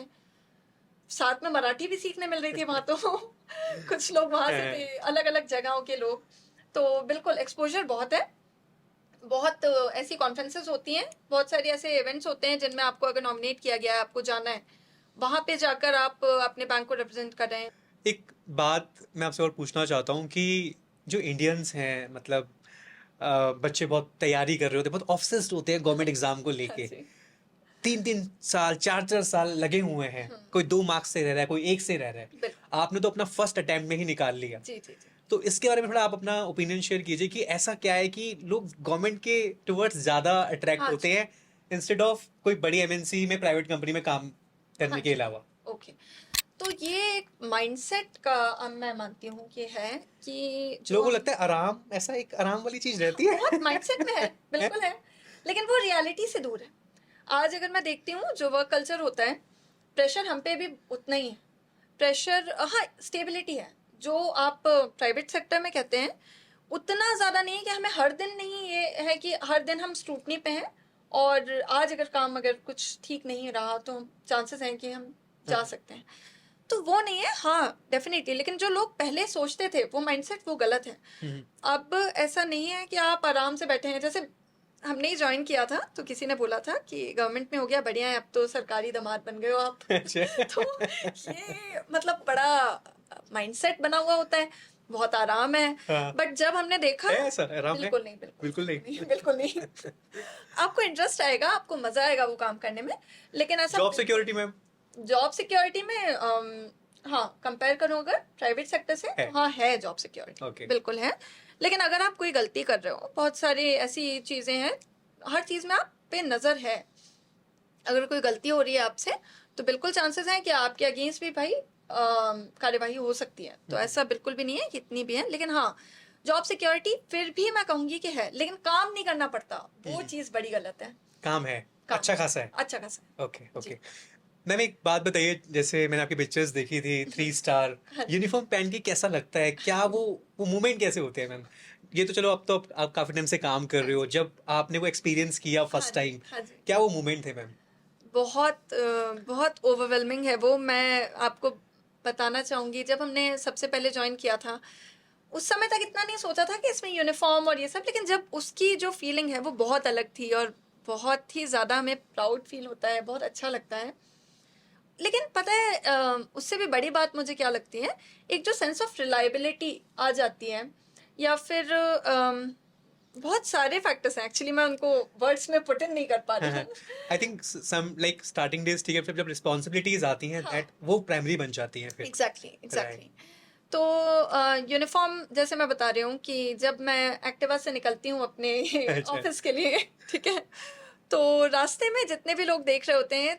B: साथ में मराठी भी सीखने मिल रही थी वहाँ तो कुछ लोग वहाँ से थे, अलग अलग जगहों के लोग। तो बिल्कुल एक्सपोजर बहुत है। बहुत ऐसी कॉन्फ्रेंसेस होती हैं, बहुत सारे ऐसे इवेंट्स होते हैं जिनमें आपको अगर नॉमिनेट किया गया है, आपको जाना है, वहाँ पे जाकर आप अपने बैंक को रिप्रेजेंट कर रहे हैं।
A: एक बात मैं आपसे और पूछना चाहता हूँ कि जो इंडियंस हैं, मतलब बच्चे बहुत तैयारी कर रहे होते हैं, बहुत ऑब्सेस्ड होते हैं गवर्नमेंट एग्जाम को
B: हाँ
A: लेके।
B: जी।
A: 3-3 साल, 4-4 साल लगे हुए हैं। कोई 2 मार्क्स से रह रहा है, कोई 1 से रह रहा है।
B: बिल्कुल।
A: आपने तो अपना फर्स्ट अटेम्प्ट में ही निकाल लिया।
B: जी जी जी।
A: तो इसके बारे में थोड़ा आप अपना ओपिनियन शेयर कीजिए कि ऐसा क्या है कि लोग गवर्नमेंट के टुवर्ड्स ज़्यादा अट्रैक्ट
B: हाँ
A: होते
B: जी,
A: हैं इंस्टेड ऑफ कोई बड़ी एमएनसी में प्राइवेट कंपनी में काम
B: हाँ
A: करने के
B: जी।
A: अलावा।
B: ओके, तो ये एक माइंडसेट का मैं मानती हूँ कि है कि जो
A: लोगों को
B: हम
A: लगता है आराम, ऐसा एक आराम वाली चीज़ रहती है।
B: बहुत माइंडसेट में है, बिल्कुल है, लेकिन वो रियलिटी से दूर है। आज अगर मैं देखती हूँ जो वर्क कल्चर होता है, प्रेशर हम पे भी उतना ही है। प्रेशर, हाँ, स्टेबिलिटी है जो आप प्राइवेट सेक्टर में कहते हैं, उतना ज़्यादा नहीं है कि हमें हर दिन, नहीं ये है कि हर दिन हम स्क्रूटनी पे हैं और आज अगर काम अगर कुछ ठीक नहीं रहा तो चांसेस हैं कि हम जा सकते हैं। तो वो नहीं है, हाँ डेफिनेटली, लेकिन जो लोग पहले सोचते थे वो माइंडसेट वो गलत है। अब ऐसा नहीं है कि आप आराम से बैठे हैं, जैसे हमने ही ज्वाइन किया था तो किसी ने बोला था कि गवर्नमेंट में हो गया बढ़िया है, अब तो सरकारी दामाद बन गए हो आप।
A: अच्छा।
B: तो ये मतलब बड़ा माइंडसेट बना हुआ होता है, बहुत आराम है।
A: हाँ।
B: बट जब हमने देखा,
A: है ऐसा आराम है?
B: बिल्कुल नहीं, बिल्कुल
A: बिल्कुल
B: नहीं,
A: नहीं।
B: बिल्कुल नहीं। आपको इंटरेस्ट आएगा, आपको मजा आएगा वो काम करने में, लेकिन ऐसा
A: जॉब सिक्योरिटी में
B: जॉब सिक्योरिटी में हाँ, कंपेयर करूँ अगर प्राइवेट सेक्टर से
A: है।
B: तो हाँ है जॉब सिक्योरिटी,
A: ओके।
B: बिल्कुल है। लेकिन अगर आप कोई गलती कर रहे हो, बहुत सारी ऐसी चीज़ें हैं, हर चीज़ में आप पे नज़र है। अगर कोई गलती हो रही है आपसे तो बिल्कुल चांसेस हैं कि आपके अगेंस्ट भी भाई कार्यवाही हो सकती है। तो ऐसा बिल्कुल भी नहीं है कि इतनी भी है, लेकिन हाँ, जॉब सिक्योरिटी फिर भी मैं कहूँगी कि है, लेकिन काम नहीं करना पड़ता, वो चीज़ बड़ी गलत है।
A: काम है,
B: काम
A: अच्छा खासा है।
B: अच्छा खासा
A: ओके
B: जी।
A: ओके। मैम एक बात बताइए, जैसे मैंने आपकी पिक्चर्स देखी थी 3 स्टार
B: हाँ जी।
A: यूनिफॉर्म पहन के, कैसा लगता है? क्या वो मूवमेंट कैसे होते हैं मैम? ये तो चलो, अब तो आप काफी टाइम से काम कर
B: हाँ
A: रहे हो,
B: जी,
A: जब आपने वो एक्सपीरियंस किया
B: हाँ
A: फर्स्ट
B: जी,
A: टाइम,
B: हाँ जी।
A: क्या वो मूवमेंट थे मैम?
B: बहुत बहुत ओवरवेलमिंग है वो। मैं आपको बताना चाहूँगी, जब हमने सबसे पहले ज्वाइन किया था उस समय तक इतना नहीं सोचा था कि इसमें यूनिफॉर्म और ये सब, लेकिन जब उसकी जो फीलिंग है वो बहुत अलग थी और बहुत ही ज़्यादा हमें प्राउड फील होता है, बहुत अच्छा लगता है। लेकिन पता है उससे भी बड़ी बात मुझे क्या लगती है, एक जो सेंस ऑफ रिलायबिलिटी आ जाती है, या फिर बहुत सारे फैक्टर्स हैं, एक्चुअली मैं उनको वर्ड्स में पुट इन नहीं कर पा रही हूँ।
A: I think some like starting days, ठीक है, फिर जब रिस्पॉन्सिबिलिटीज आती हैं
B: हाँ,
A: दैट वो प्राइमरी बन जाती हैं फिर।
B: Exactly
A: right.
B: एग्जैक्टली। तो यूनिफॉर्म जैसे मैं बता रही हूँ कि जब मैं एक्टिवा से निकलती हूँ अपने
A: अच्छा।
B: ऑफिस के लिए, ठीक है, तो रास्ते में जितने भी लोग देख रहे होते हैं,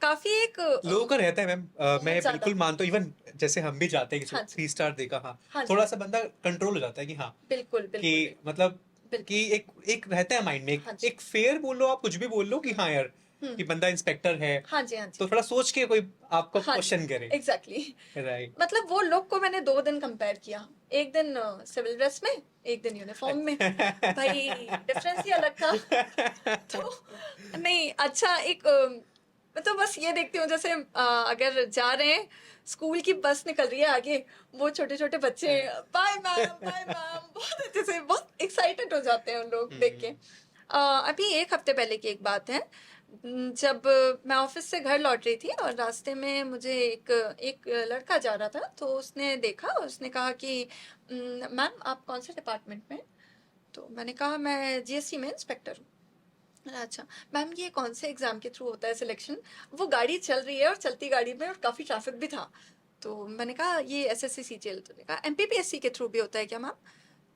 B: काफी एक
A: लोगों का रहता है मैम, मैं
B: बहुत ज्यादा।
A: बिल्कुल मानता हूँ। इवन जैसे हम भी जाते हैं,
B: हाँ जी,
A: 3 स्टार देखा, हाँ,
B: हाँ जी,
A: थोड़ा सा बंदा कंट्रोल हो जाता है कि हाँ,
B: बिल्कुल
A: कि
B: बिल्कुल बिल्कुल
A: मतलब
B: बिल्कुल।
A: कि एक एक रहता है माइंड में, एक
B: हाँ जी।
A: एक फेयर बोल लो, आप कुछ भी बोल लो कि हाँ यार,
B: हम्म।
A: कि बंदा इंस्पेक्टर है,
B: हाँ जी, हाँ जी,
A: तो थोड़ा सोच के कोई आपको
B: हाँ जी,
A: क्वेश्चन करे।
B: एग्जैक्टली।
A: राइट।
B: मतलब वो लोग को मैंने 2 दिन कंपेयर किया, एक दिन सिविल ड्रेस में, एक दिन यूनिफॉर्म में, भाई डिफरेंस ही अलग था। तो नहीं, अच्छा एक मैं तो बस ये देखती हूँ, जैसे अगर जा रहे हैं, स्कूल की बस निकल रही है आगे, वो छोटे छोटे बच्चे बाय मैम बहुत अच्छे से, बहुत एक्साइटेड हो जाते हैं उन लोग देख के। अभी एक हफ्ते पहले की एक बात है, जब मैं ऑफिस से घर लौट रही थी और रास्ते में मुझे एक एक लड़का जा रहा था, तो उसने देखा और उसने कहा कि मैम आप कौन से डिपार्टमेंट में हैं?" तो मैंने कहा मैं जीएसटी में इंस्पेक्टर हूँ। अच्छा मैम, ये कौन से एग्जाम के थ्रू होता है सिलेक्शन? वो गाड़ी चल रही है और चलती गाड़ी में और काफ़ी ट्रैफिक भी था। तो मैंने कहा ये एसएससी सीजीएल। तो ने कहा एमपीपीएससी के थ्रू भी होता है क्या मैम?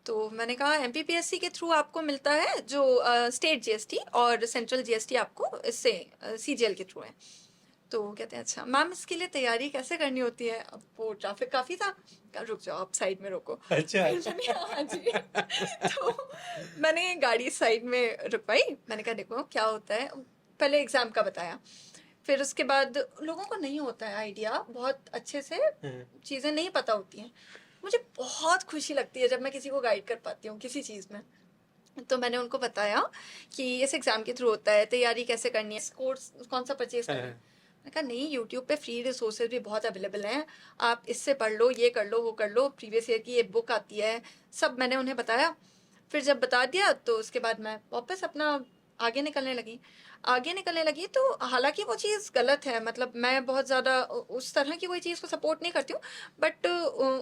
B: तो मैंने कहा एमपीपीएससी के थ्रू आपको मिलता है जो स्टेट जीएसटी, और सेंट्रल जीएसटी आपको इससे सीजीएल के थ्रू है। तो कहते हैं अच्छा मैम, इसके लिए तैयारी कैसे करनी होती है? अब वो ट्रैफिक काफ़ी था, कहा रुक जाओ आप साइड में रोको।
A: अच्छा।
B: फिर मैंने कहा हाँ जी। तो मैंने गाड़ी साइड में रुकवाई, मैंने कहा देखो क्या होता है, पहले एग्ज़ाम का बताया। फिर उसके बाद लोगों को नहीं होता है आइडिया, बहुत अच्छे से चीज़ें नहीं पता होती हैं। मुझे बहुत खुशी लगती है जब मैं किसी को गाइड कर पाती हूँ किसी चीज़ में। तो मैंने उनको बताया कि इस एग्ज़ाम के थ्रू होता है, तैयारी कैसे करनी है, कोर्स कौन सा परचेज करना है। मैंने कहा नहीं, यूट्यूब पे फ्री रिसोर्सेज भी बहुत अवेलेबल हैं, आप इससे पढ़ लो, ये कर लो, वो कर लो, प्रीवियस ईयर की ये बुक आती है, सब मैंने उन्हें बताया। फिर जब बता दिया तो उसके बाद मैं वापस अपना आगे निकलने लगी। आगे निकलने लगी तो हालांकि वो चीज़ गलत है, मतलब मैं बहुत ज़्यादा उस तरह की कोई चीज़ को सपोर्ट नहीं करती हूँ, बट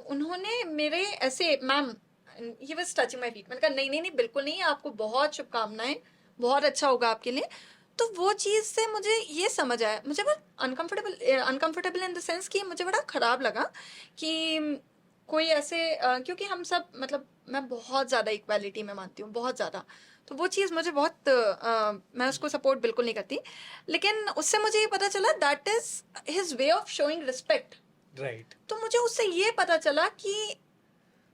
B: उन्होंने मेरे ऐसे ma'am, he was touching my feet. मैंने कहा नहीं नहीं नहीं, बिल्कुल नहीं, आपको बहुत शुभकामनाएं, बहुत अच्छा होगा आपके लिए। तो वो चीज़ से मुझे ये समझ आया, मुझे बहुत uncomfortable uncomfortable in the sense कि मुझे बड़ा ख़राब लगा कि कोई ऐसे क्योंकि हम सब मतलब मैं बहुत ज़्यादा इक्वालिटी में मानती हूँ, बहुत ज़्यादा। तो वो चीज़ मुझे बहुत मैं उसको सपोर्ट बिल्कुल नहीं करती। लेकिन उससे मुझे ये पता चला that is his way of showing respect.
A: Right.
B: तो मुझे उससे ये पता चला कि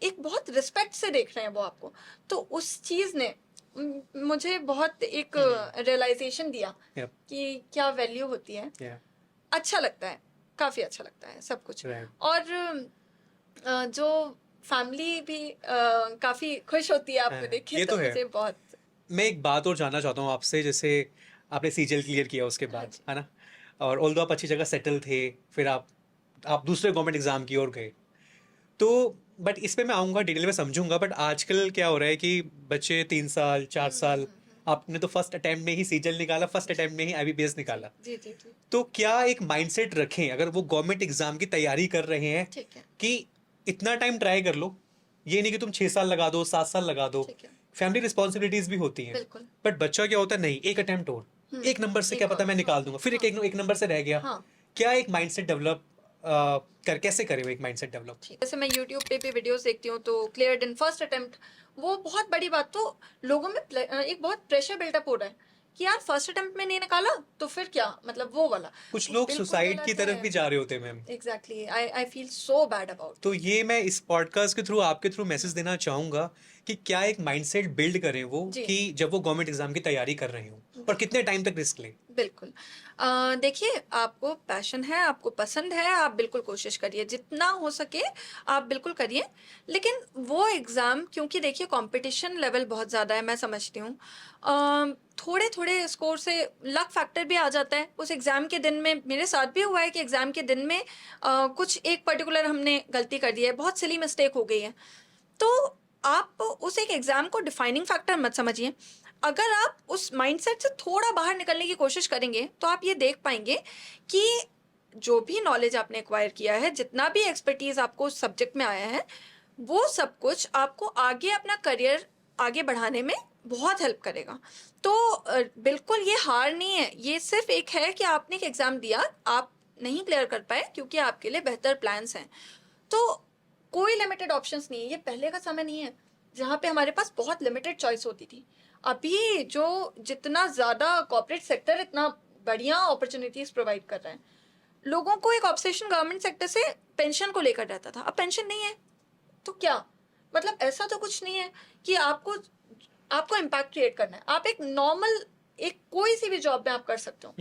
B: एक बहुत रिस्पेक्ट से देख रहे हैं वो आपको। तो उस चीज़ ने मुझे बहुत एक रियलाइजेशन दिया
A: Yep.
B: कि क्या वैल्यू होती है।
A: Yeah.
B: अच्छा लगता है, काफ़ी अच्छा लगता है सब कुछ।
A: Right.
B: और जो फैमिली भी काफ़ी खुश होती है आपको
A: हाँ,
B: देख के,
A: ये
B: तो
A: तो है।
B: मुझे बहुत।
A: मैं एक बात और जानना चाहता हूँ आपसे, जैसे आपने सीजीएल क्लियर किया उसके
B: हाँ
A: बाद,
B: जी।
A: है ना? और ऑल्दो आप अच्छी जगह सेटल थे, फिर आप दूसरे गवर्नमेंट एग्जाम की ओर गए। तो बट इस पे मैं आऊँगा, डिटेल में समझूंगा, बट आजकल क्या हो रहा है कि बच्चे 3 साल 4 साल, आपने तो फर्स्ट अटेम्प्ट में ही सीजीएल निकाला, फर्स्ट
B: जी
A: अटेम्प्ट में ही आईबीपीएस
B: जी
A: निकाला।
B: जी जी जी।
A: तो क्या एक माइंडसेट रखें अगर वो गवर्नमेंट एग्जाम की तैयारी कर रहे हैं
B: ठीक है।
A: कि इतना टाइम ट्राई कर लो, ये नहीं कि तुम 6 साल लगा दो, 7 साल लगा दो,
B: ठीक है।
A: फैमिली रिस्पॉन्सिबिलिटीज भी होती हैं।
B: बिल्कुल।
A: बट बच्चा क्या होता है, नहीं एक अटेम्प्ट और, एक नंबर से क्या
B: एक
A: पता
B: और।
A: मैं
B: हाँ
A: निकाल दूंगा, फिर
B: हाँ
A: एक नंबर से रह गया।
B: हाँ।
A: क्या एक माइंडसेट डेवलप कैसे करे वो एक माइंडसेट डेवलप?
B: ठीक, जैसे मैं यूट्यूब पे भी वीडियोस देखती हूँ तो क्लियर्ड इन फर्स्ट अटेम्प्ट, वो बहुत बड़ी बात। तो लोगों में एक बहुत प्रेशर बिल्डअप हो रहा है कि यार फर्स्ट अटेम्प्ट में नहीं निकाला तो फिर क्या, मतलब वो वाला।
A: कुछ
B: तो
A: लोग
B: बिल्कुल
A: सुसाइड की
B: गलत
A: तरफ
B: है।
A: भी जा रहे होते हैं ma'am.
B: Exactly, I feel so bad about
A: तो
B: इट।
A: ये मैं इस पॉडकास्ट के थ्रू आपके थ्रू मैसेज देना चाहूंगा कि क्या एक माइंडसेट बिल्ड करें वो,
B: जी।
A: कि जब वो गवर्नमेंट एग्जाम की तैयारी कर रहे हो और कितने टाइम तक रिस्क लें।
B: बिल्कुल। देखिए, आपको पैशन है, आपको पसंद है, आप बिल्कुल कोशिश करिए, जितना हो सके आप बिल्कुल करिए। लेकिन वो एग्ज़ाम, क्योंकि देखिए कंपटीशन लेवल बहुत ज़्यादा है, मैं समझती हूँ। थोड़े थोड़े स्कोर से लक फैक्टर भी आ जाता है उस एग्ज़ाम के दिन में। मेरे साथ भी हुआ है कि एग्ज़ाम के दिन में कुछ एक पर्टिकुलर हमने गलती कर दी है, बहुत सिली मिस्टेक हो गई है। तो आप उस एक एग्जाम को डिफाइनिंग फैक्टर मत समझिए। अगर आप उस माइंडसेट से थोड़ा बाहर निकलने की कोशिश करेंगे तो आप ये देख पाएंगे कि जो भी नॉलेज आपने एक्वायर किया है, जितना भी एक्सपर्टीज आपको उस सब्जेक्ट में आया है, वो सब कुछ आपको आगे अपना करियर आगे बढ़ाने में बहुत हेल्प करेगा। तो बिल्कुल ये हार नहीं है, ये सिर्फ एक है कि आपने एक एग्जाम दिया, आप नहीं क्लियर कर पाए क्योंकि आपके लिए बेहतर प्लान्स हैं। तो कोई लिमिटेड ऑप्शंस नहीं है, ये पहले का समय नहीं है जहाँ पे हमारे पास बहुत लिमिटेड चॉइस होती थी। अभी जो जितना ज़्यादा कॉर्पोरेट सेक्टर इतना बढ़िया अपॉर्चुनिटीज प्रोवाइड कर रहे हैं, लोगों को एक ऑब्सेशन गवर्नमेंट सेक्टर से पेंशन को लेकर रहता था, अब पेंशन नहीं है। तो क्या मतलब, ऐसा तो कुछ नहीं है कि आपको आपको इम्पैक्ट क्रिएट करना है। आप एक नॉर्मल, एक कोई सी भी जॉब में आप कर सकते हो।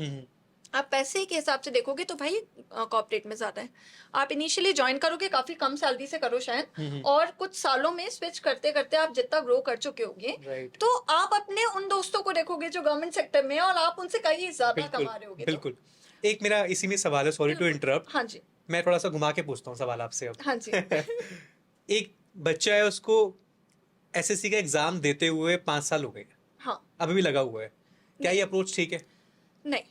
B: आप पैसे के हिसाब से देखोगे तो भाई कॉर्पोरेट में ज़्यादा है। आप इनिशियली ज्वाइन करोगे काफ़ी कम सैलरी से करो शायद, और कुछ सालों में स्विच करते करते आप जितना ग्रो कर चुके होगे,
A: राइट।
B: तो आप अपने उन दोस्तों को देखोगे जो गवर्नमेंट सेक्टर में है और आप उनसे कहीं ज़्यादा
A: बिल्कुल
B: कमा रहे होगे। तो
A: बिल्कुल। एक मेरा इसी में सवाल है, सॉरी टू
B: बिल्कुल।
A: इंटरप्ट,
B: हाँ जी।
A: मैं थोड़ा सा घुमा के पूछता हूँ सवाल आपसे अब।
B: हाँ जी।
A: एक बच्चा है, उसको एसएससी का एग्जाम देते हुए 5 साल हो गए,
B: हाँ।
A: अभी भी लगा हुआ है, क्या ये अप्रोच ठीक है?
B: नहीं,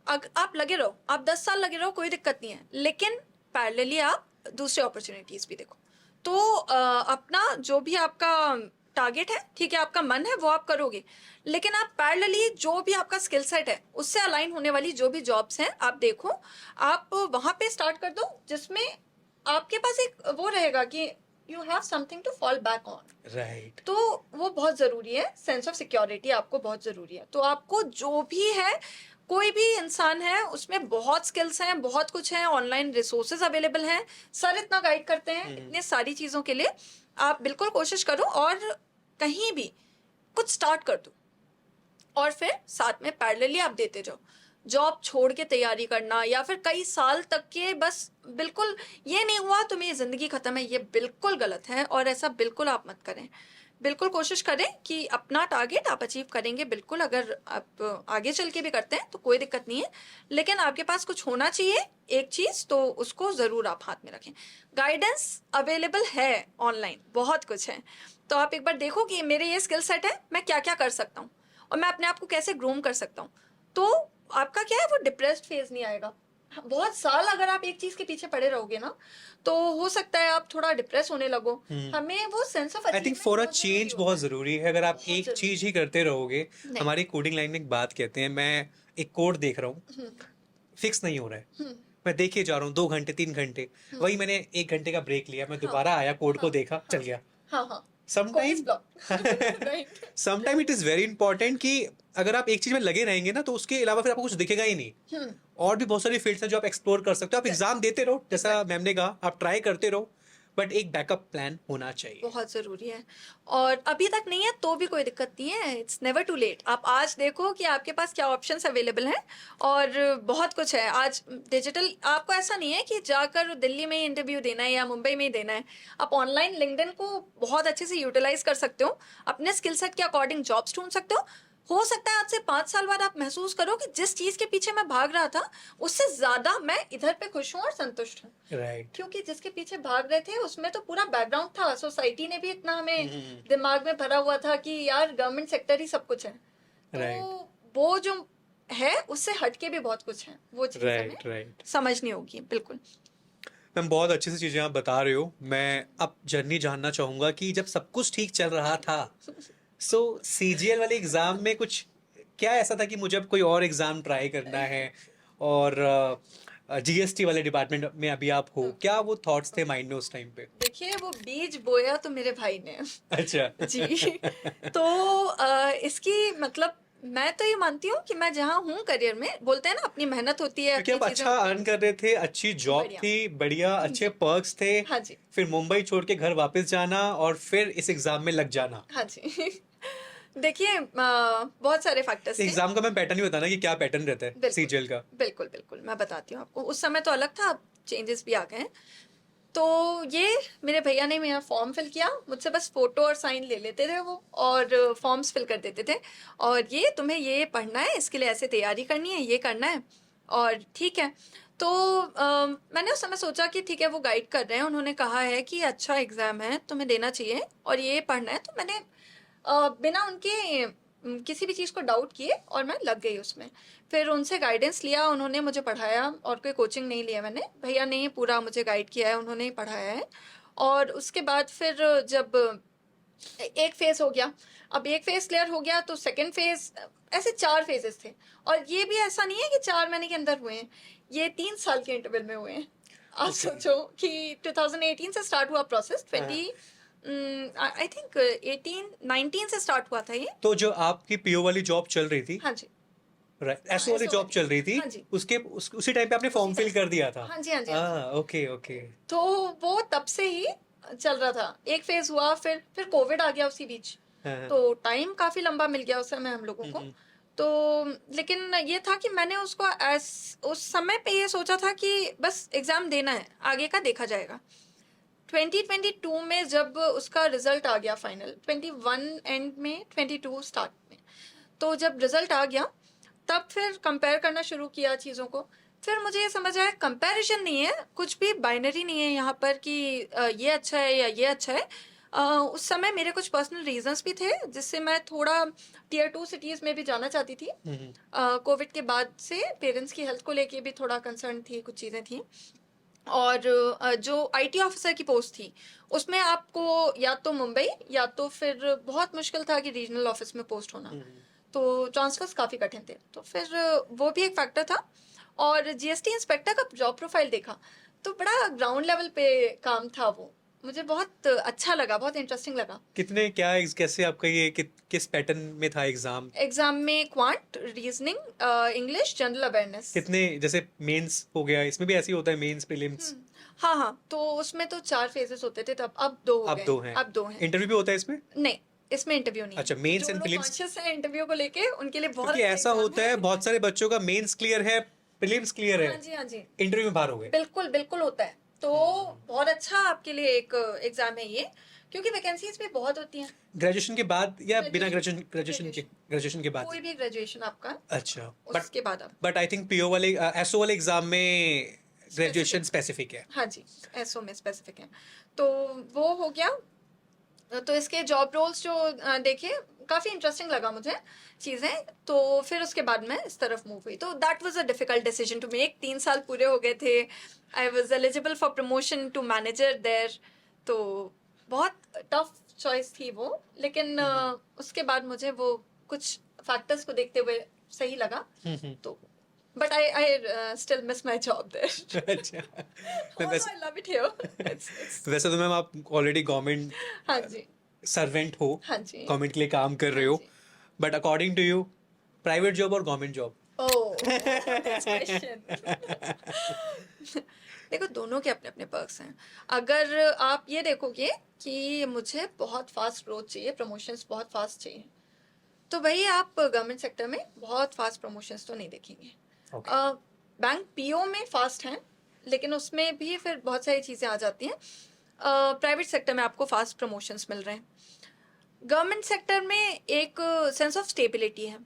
B: आप लगे रहो, आप 10 साल लगे रहो, कोई दिक्कत नहीं है। लेकिन पैरेलली आप दूसरे अपॉर्चुनिटीज भी देखो। तो अपना जो भी आपका टारगेट है, ठीक है, आपका मन है वो आप करोगे, लेकिन आप पैरेलली जो भी आपका स्किल सेट है उससे अलाइन होने वाली जो भी जॉब्स हैं आप देखो। आप वहां पे स्टार्ट कर दो जिसमें आपके पास एक वो रहेगा कि you have something to fall back on.
A: Right.
B: तो वो बहुत ज़रूरी है, सेंस ऑफ सिक्योरिटी आपको बहुत ज़रूरी है। तो आपको जो भी है, कोई भी इंसान है, उसमें बहुत स्किल्स हैं, बहुत कुछ है, ऑनलाइन रिसोर्सेज अवेलेबल हैं, सर इतना गाइड करते हैं इतने सारी चीज़ों के लिए। आप बिल्कुल कोशिश करो और कहीं भी कुछ स्टार्ट कर दो, और फिर साथ में पैरेलली आप देते जाओ। जॉब छोड़ के तैयारी करना या फिर कई साल तक के बस, बिल्कुल ये नहीं हुआ तो मेरी ज़िंदगी ख़त्म है, ये बिल्कुल गलत है और ऐसा बिल्कुल आप मत करें। बिल्कुल कोशिश करें कि अपना टारगेट आप अचीव करेंगे बिल्कुल। अगर आप आगे चल के भी करते हैं तो कोई दिक्कत नहीं है, लेकिन आपके पास कुछ होना चाहिए एक चीज़, तो उसको ज़रूर आप हाथ में रखें। गाइडेंस अवेलेबल है ऑनलाइन, बहुत कुछ है। तो आप एक बार देखो कि मेरे ये स्किल सेट है, मैं क्या क्या कर सकता हूँ और मैं अपने आप को कैसे ग्रूम कर सकता हूँ। तो आपका क्या है, वो डिप्रेस्ड फेज नहीं आएगा। बहुत साल अगर आप एक चीज के पीछे पड़े रहोगे ना, तो हो सकता है आप थोड़ा डिप्रेस होने लगो। हमें वो sense of
A: I think
B: achievement
A: for a
B: बहुत जरूरी
A: चेंज
B: होता
A: बहुत
B: है।
A: ज़रूरी है, अगर आप
B: बहुत
A: एक
B: जरूरी
A: चीज़
B: है।
A: ही करते रहोगे।
B: नहीं।
A: हमारी कोडिंग लाइन में एक बात कहते हैं, मैं एक कोड देख रहा हूँ, फिक्स नहीं हो रहा है, मैं देखे जा रहा हूँ 2 घंटे 3 घंटे, वही मैंने 1 घंटे का ब्रेक लिया, मैं दोबारा आया, कोड को
B: हाँ
A: देखा, चल गया।
B: हाँ हाँ course
A: sometime
B: block right
A: sometime it is very important कि अगर आप एक चीज में लगे रहेंगे ना, तो उसके अलावा फिर आपको कुछ दिखेगा ही नहीं।
B: हम्म
A: और भी बहुत सारी फील्ड्स हैं जो आप एक्सप्लोर कर सकते हो। आप एग्जाम देते रहो, जैसा मैम ने कहा, आप ट्राई करते रहो, बट एक बैकअप प्लान होना चाहिए।
B: बहुत ज़रूरी है। और अभी तक नहीं है तो भी कोई दिक्कत नहीं है, इट्स नेवर टू लेट। आप आज देखो कि आपके पास क्या ऑप्शंस अवेलेबल हैं, और बहुत कुछ है आज डिजिटल। आपको ऐसा नहीं है कि जाकर दिल्ली में ही इंटरव्यू देना है या मुंबई में ही देना है। आप ऑनलाइन लिंक्डइन को बहुत अच्छे से यूटिलाइज कर सकते हो, अपने स्किल सेट के अकॉर्डिंग जॉब्स ढूंढ सकते हो सकता है आज से 5 साल बाद आप महसूस करो कि जिस चीज़ के पीछे मैं भाग रहा था उससे ज़्यादा मैं इधर पे खुश हूँ और संतुष्ट हूँ।
A: राइट।
B: क्योंकि जिसके पीछे भाग रहे थे उसमें तो पूरा बैकग्राउंड था, सोसाइटी ने भी इतना हमें दिमाग में भरा हुआ था कि यार गवर्नमेंट सेक्टर ही सब कुछ है।
A: राइट
B: तो वो जो है उससे हटके भी बहुत कुछ है, वो चीज़ हमें
A: राइट राइट।
B: समझनी होगी। बिल्कुल
A: मैम बहुत अच्छी सी चीजें आप बता रहे हो। मैं अब जर्नी जानना चाहूंगा कि जब सब कुछ ठीक चल रहा था, सो सीजीएल वाले एग्जाम में कुछ क्या ऐसा था कि मुझे अब कोई और एग्जाम ट्राई करना है, और जीएसटी वाले डिपार्टमेंट में अभी आप हो, क्या वो थॉट्स थे माइंड में उस टाइम पे?
B: देखिए, वो बीज बोया तो मेरे भाई ने।
A: अच्छा।
B: जी। तो इसकी मतलब मैं तो ये मानती हूँ कि मैं जहाँ हूँ करियर में, बोलते हैं ना अपनी मेहनत होती है,
A: क्योंकि
B: अपनी
A: आप
B: चीजें
A: अच्छा
B: होती
A: अर्न
B: हैं।
A: कर रहे थे, अच्छी जॉब
B: बढ़िया।
A: थी, बढ़िया अच्छे पर्क्स थे,
B: हाँ जी
A: फिर मुंबई छोड़ के घर वापस जाना और फिर इस एग्जाम में लग जाना।
B: हाँ जी। देखिए, बहुत सारे फैक्टर्स थे।
A: एग्जाम का मैं पैटर्न ही बताना कि क्या पैटर्न रहता है
B: बिल्कुल
A: सीजीएल का।
B: बिल्कुल बिल्कुल मैं बताती हूँ आपको। उस समय तो अलग था, अब चेंजेस भी आ गए हैं। तो ये मेरे भैया ने मेरा फॉर्म फिल किया, मुझसे बस फोटो और साइन ले लेते थे वो, और फॉर्म्स फिल कर देते थे। और ये तुम्हें ये पढ़ना है, इसके लिए ऐसे तैयारी करनी है, ये करना है, और ठीक है। तो मैंने उस समय सोचा कि ठीक है, वो गाइड कर रहे हैं, उन्होंने कहा है कि अच्छा एग्ज़ाम है, तुम्हें देना चाहिए और ये पढ़ना है। तो मैंने बिना उनके किसी भी चीज़ को डाउट किए और मैं लग गई उसमें। फिर उनसे गाइडेंस लिया, उन्होंने मुझे पढ़ाया, और कोई कोचिंग नहीं लिया मैंने, भैया ने ही पूरा मुझे गाइड किया है, उन्होंने ही पढ़ाया है। और उसके बाद फिर जब एक फेज हो गया, अब एक फेज क्लियर हो गया तो सेकंड फेज, ऐसे 4 फेजेस थे। और ये भी ऐसा नहीं है कि 4 महीने के अंदर हुए हैं, ये 3 साल के इंटरवल में हुए हैं। आप
A: ओके।
B: सोचो कि 2018 से स्टार्ट हुआ प्रोसेस, 20 आई थिंक 18 19 से स्टार्ट हुआ था ये।
A: तो जो आपकी पीओ वाली जॉब चल रही थी,
B: हाँ जी
A: राइट,
B: हाँ
A: एसओ वाली
B: ऐसा
A: जॉब चल रही थी,
B: हाँ जी
A: उसी टाइम पे आपने
B: उसी
A: फॉर्म फिल
B: टाइम।
A: कर दिया था?
B: हाँ जी हाँ जी हाँ जी।
A: Okay okay.
B: तो वो तब से ही चल रहा था, एक फेज हुआ, फिर कोविड आ गया उसी बीच।
A: हाँ।
B: तो टाइम काफी लंबा मिल गया उस समय हम लोगों को।
A: हम्म।
B: तो लेकिन ये था कि मैंने उसको उस समय पे ये सोचा था कि बस एग्जाम देना है, आगे का देखा जाएगा। 2022 में जब उसका रिजल्ट आ गया फाइनल, 21 एंड में 22 स्टार्ट में, तो जब रिजल्ट आ गया तब फिर कंपेयर करना शुरू किया चीज़ों को। फिर मुझे ये समझ आया कंपैरिजन नहीं है, कुछ भी बाइनरी नहीं है यहाँ पर कि ये अच्छा है या ये अच्छा है। उस समय मेरे कुछ पर्सनल रीजंस भी थे जिससे मैं थोड़ा टियर 2 सिटीज़ में भी जाना चाहती थी। कोविड के बाद से पेरेंट्स की हेल्थ को लेके भी थोड़ा कंसर्न थी, कुछ चीज़ें थी। और जो आईटी ऑफिसर की पोस्ट थी उसमें आपको या तो मुंबई या तो फिर बहुत मुश्किल था कि रीजनल ऑफिस में पोस्ट होना। तो ट्रांसफर्स काफ़ी कठिन थे, तो फिर वो भी एक फैक्टर था। और जीएसटी इंस्पेक्टर का जॉब प्रोफाइल देखा तो बड़ा ग्राउंड लेवल पे काम था वो, मुझे बहुत अच्छा लगा, बहुत इंटरेस्टिंग लगा।
A: कितने क्या कैसे आपका ये किस पैटर्न में था एग्जाम?
B: एग्जाम में quant, reasoning, English, general awareness.
A: कितने, जैसे मेंस हो गया, इसमें भी ऐसे ही होता है, मेंस प्रीलिम्स?
B: हाँ हाँ, तो उसमें तो 4 फेजेस होते थे तब, अब 2 हो
A: अब
B: गए।
A: 2 हैं?
B: अब 2 हैं।
A: इंटरव्यू भी होता है इसमें?
B: नहीं, इसमें इंटरव्यू नहीं
A: अच्छा,
B: है।
A: मेंस
B: जो
A: एंड
B: लोग
A: प्रीलिम्स।
B: कॉन्शियस है इंटरव्यू को लेके उनके लिए बहुत
A: क्योंकि
B: अच्छा
A: ऐसा
B: एग्जाम
A: होता है, बहुत सारे बच्चों का मेंस क्लियर है, प्रीलिम्स क्लियर है,
B: हाँ जी हाँ जी,
A: इंटरव्यू में बाहर हो गए।
B: बिल्कुल बिल्कुल होता है। तो बहुत अच्छा आपके लिए एक एग्जाम है ये, क्योंकि वैकेंसीज भी बहुत होती हैं।
A: ग्रेजुएशन के बाद या बिना
B: ग्रेजुएशन,
A: ग्रेजुएशन के बाद?
B: कोई भी ग्रेजुएशन आपका,
A: अच्छा,
B: उसके बाद आप
A: बट आई थिंक पीओ वाले एसओ वाले एग्जाम में ग्रेजुएशन
B: स्पेसिफिक,
A: स्पेसिफिक है।
B: हाँ जी, एसओ में स्पेसिफिक है। तो वो हो गया। तो इसके जॉब रोल्स जो देखे, काफ़ी इंटरेस्टिंग लगा मुझे चीज़ें। तो फिर उसके बाद मैं इस तरफ मूव हुई, तो that was a difficult decision to make. 3 साल पूरे हो गए थे, I was eligible for promotion to manager there. तो बहुत टफ चॉइस थी वो, लेकिन उसके बाद मुझे वो कुछ फैक्टर्स को देखते हुए सही लगा, तो but I still miss my job there.
A: अच्छा। मैं
B: Although
A: वैसे
B: I love it here. It's
A: वैसे तो मैम आप ऑलरेडी गवर्नमेंट
B: हाँ जी,
A: सर्वेंट हो,
B: हाँ जी,
A: गवर्नमेंट के लिए काम कर
B: हाँ
A: रहे हो,
B: जी.
A: But according to you private job और government job?
B: Oh, this question. देखो दोनों के अपने अपने पर्क्स हैं. अगर आप ये देखोगे कि मुझे बहुत फास्ट ग्रोथ चाहिए, प्रमोशंस बहुत फास्ट चाहिए, तो भाई आप गवर्नमेंट सेक्टर में बहुत फास्ट प्रमोशंस तो नहीं देखेंगे.
A: ओके।
B: बैंक पीओ में फास्ट हैं, लेकिन उसमें भी फिर बहुत सारी चीज़ें आ जाती हैं. प्राइवेट सेक्टर में आपको फास्ट प्रमोशंस मिल रहे हैं. गवर्नमेंट सेक्टर में एक सेंस ऑफ स्टेबिलिटी है,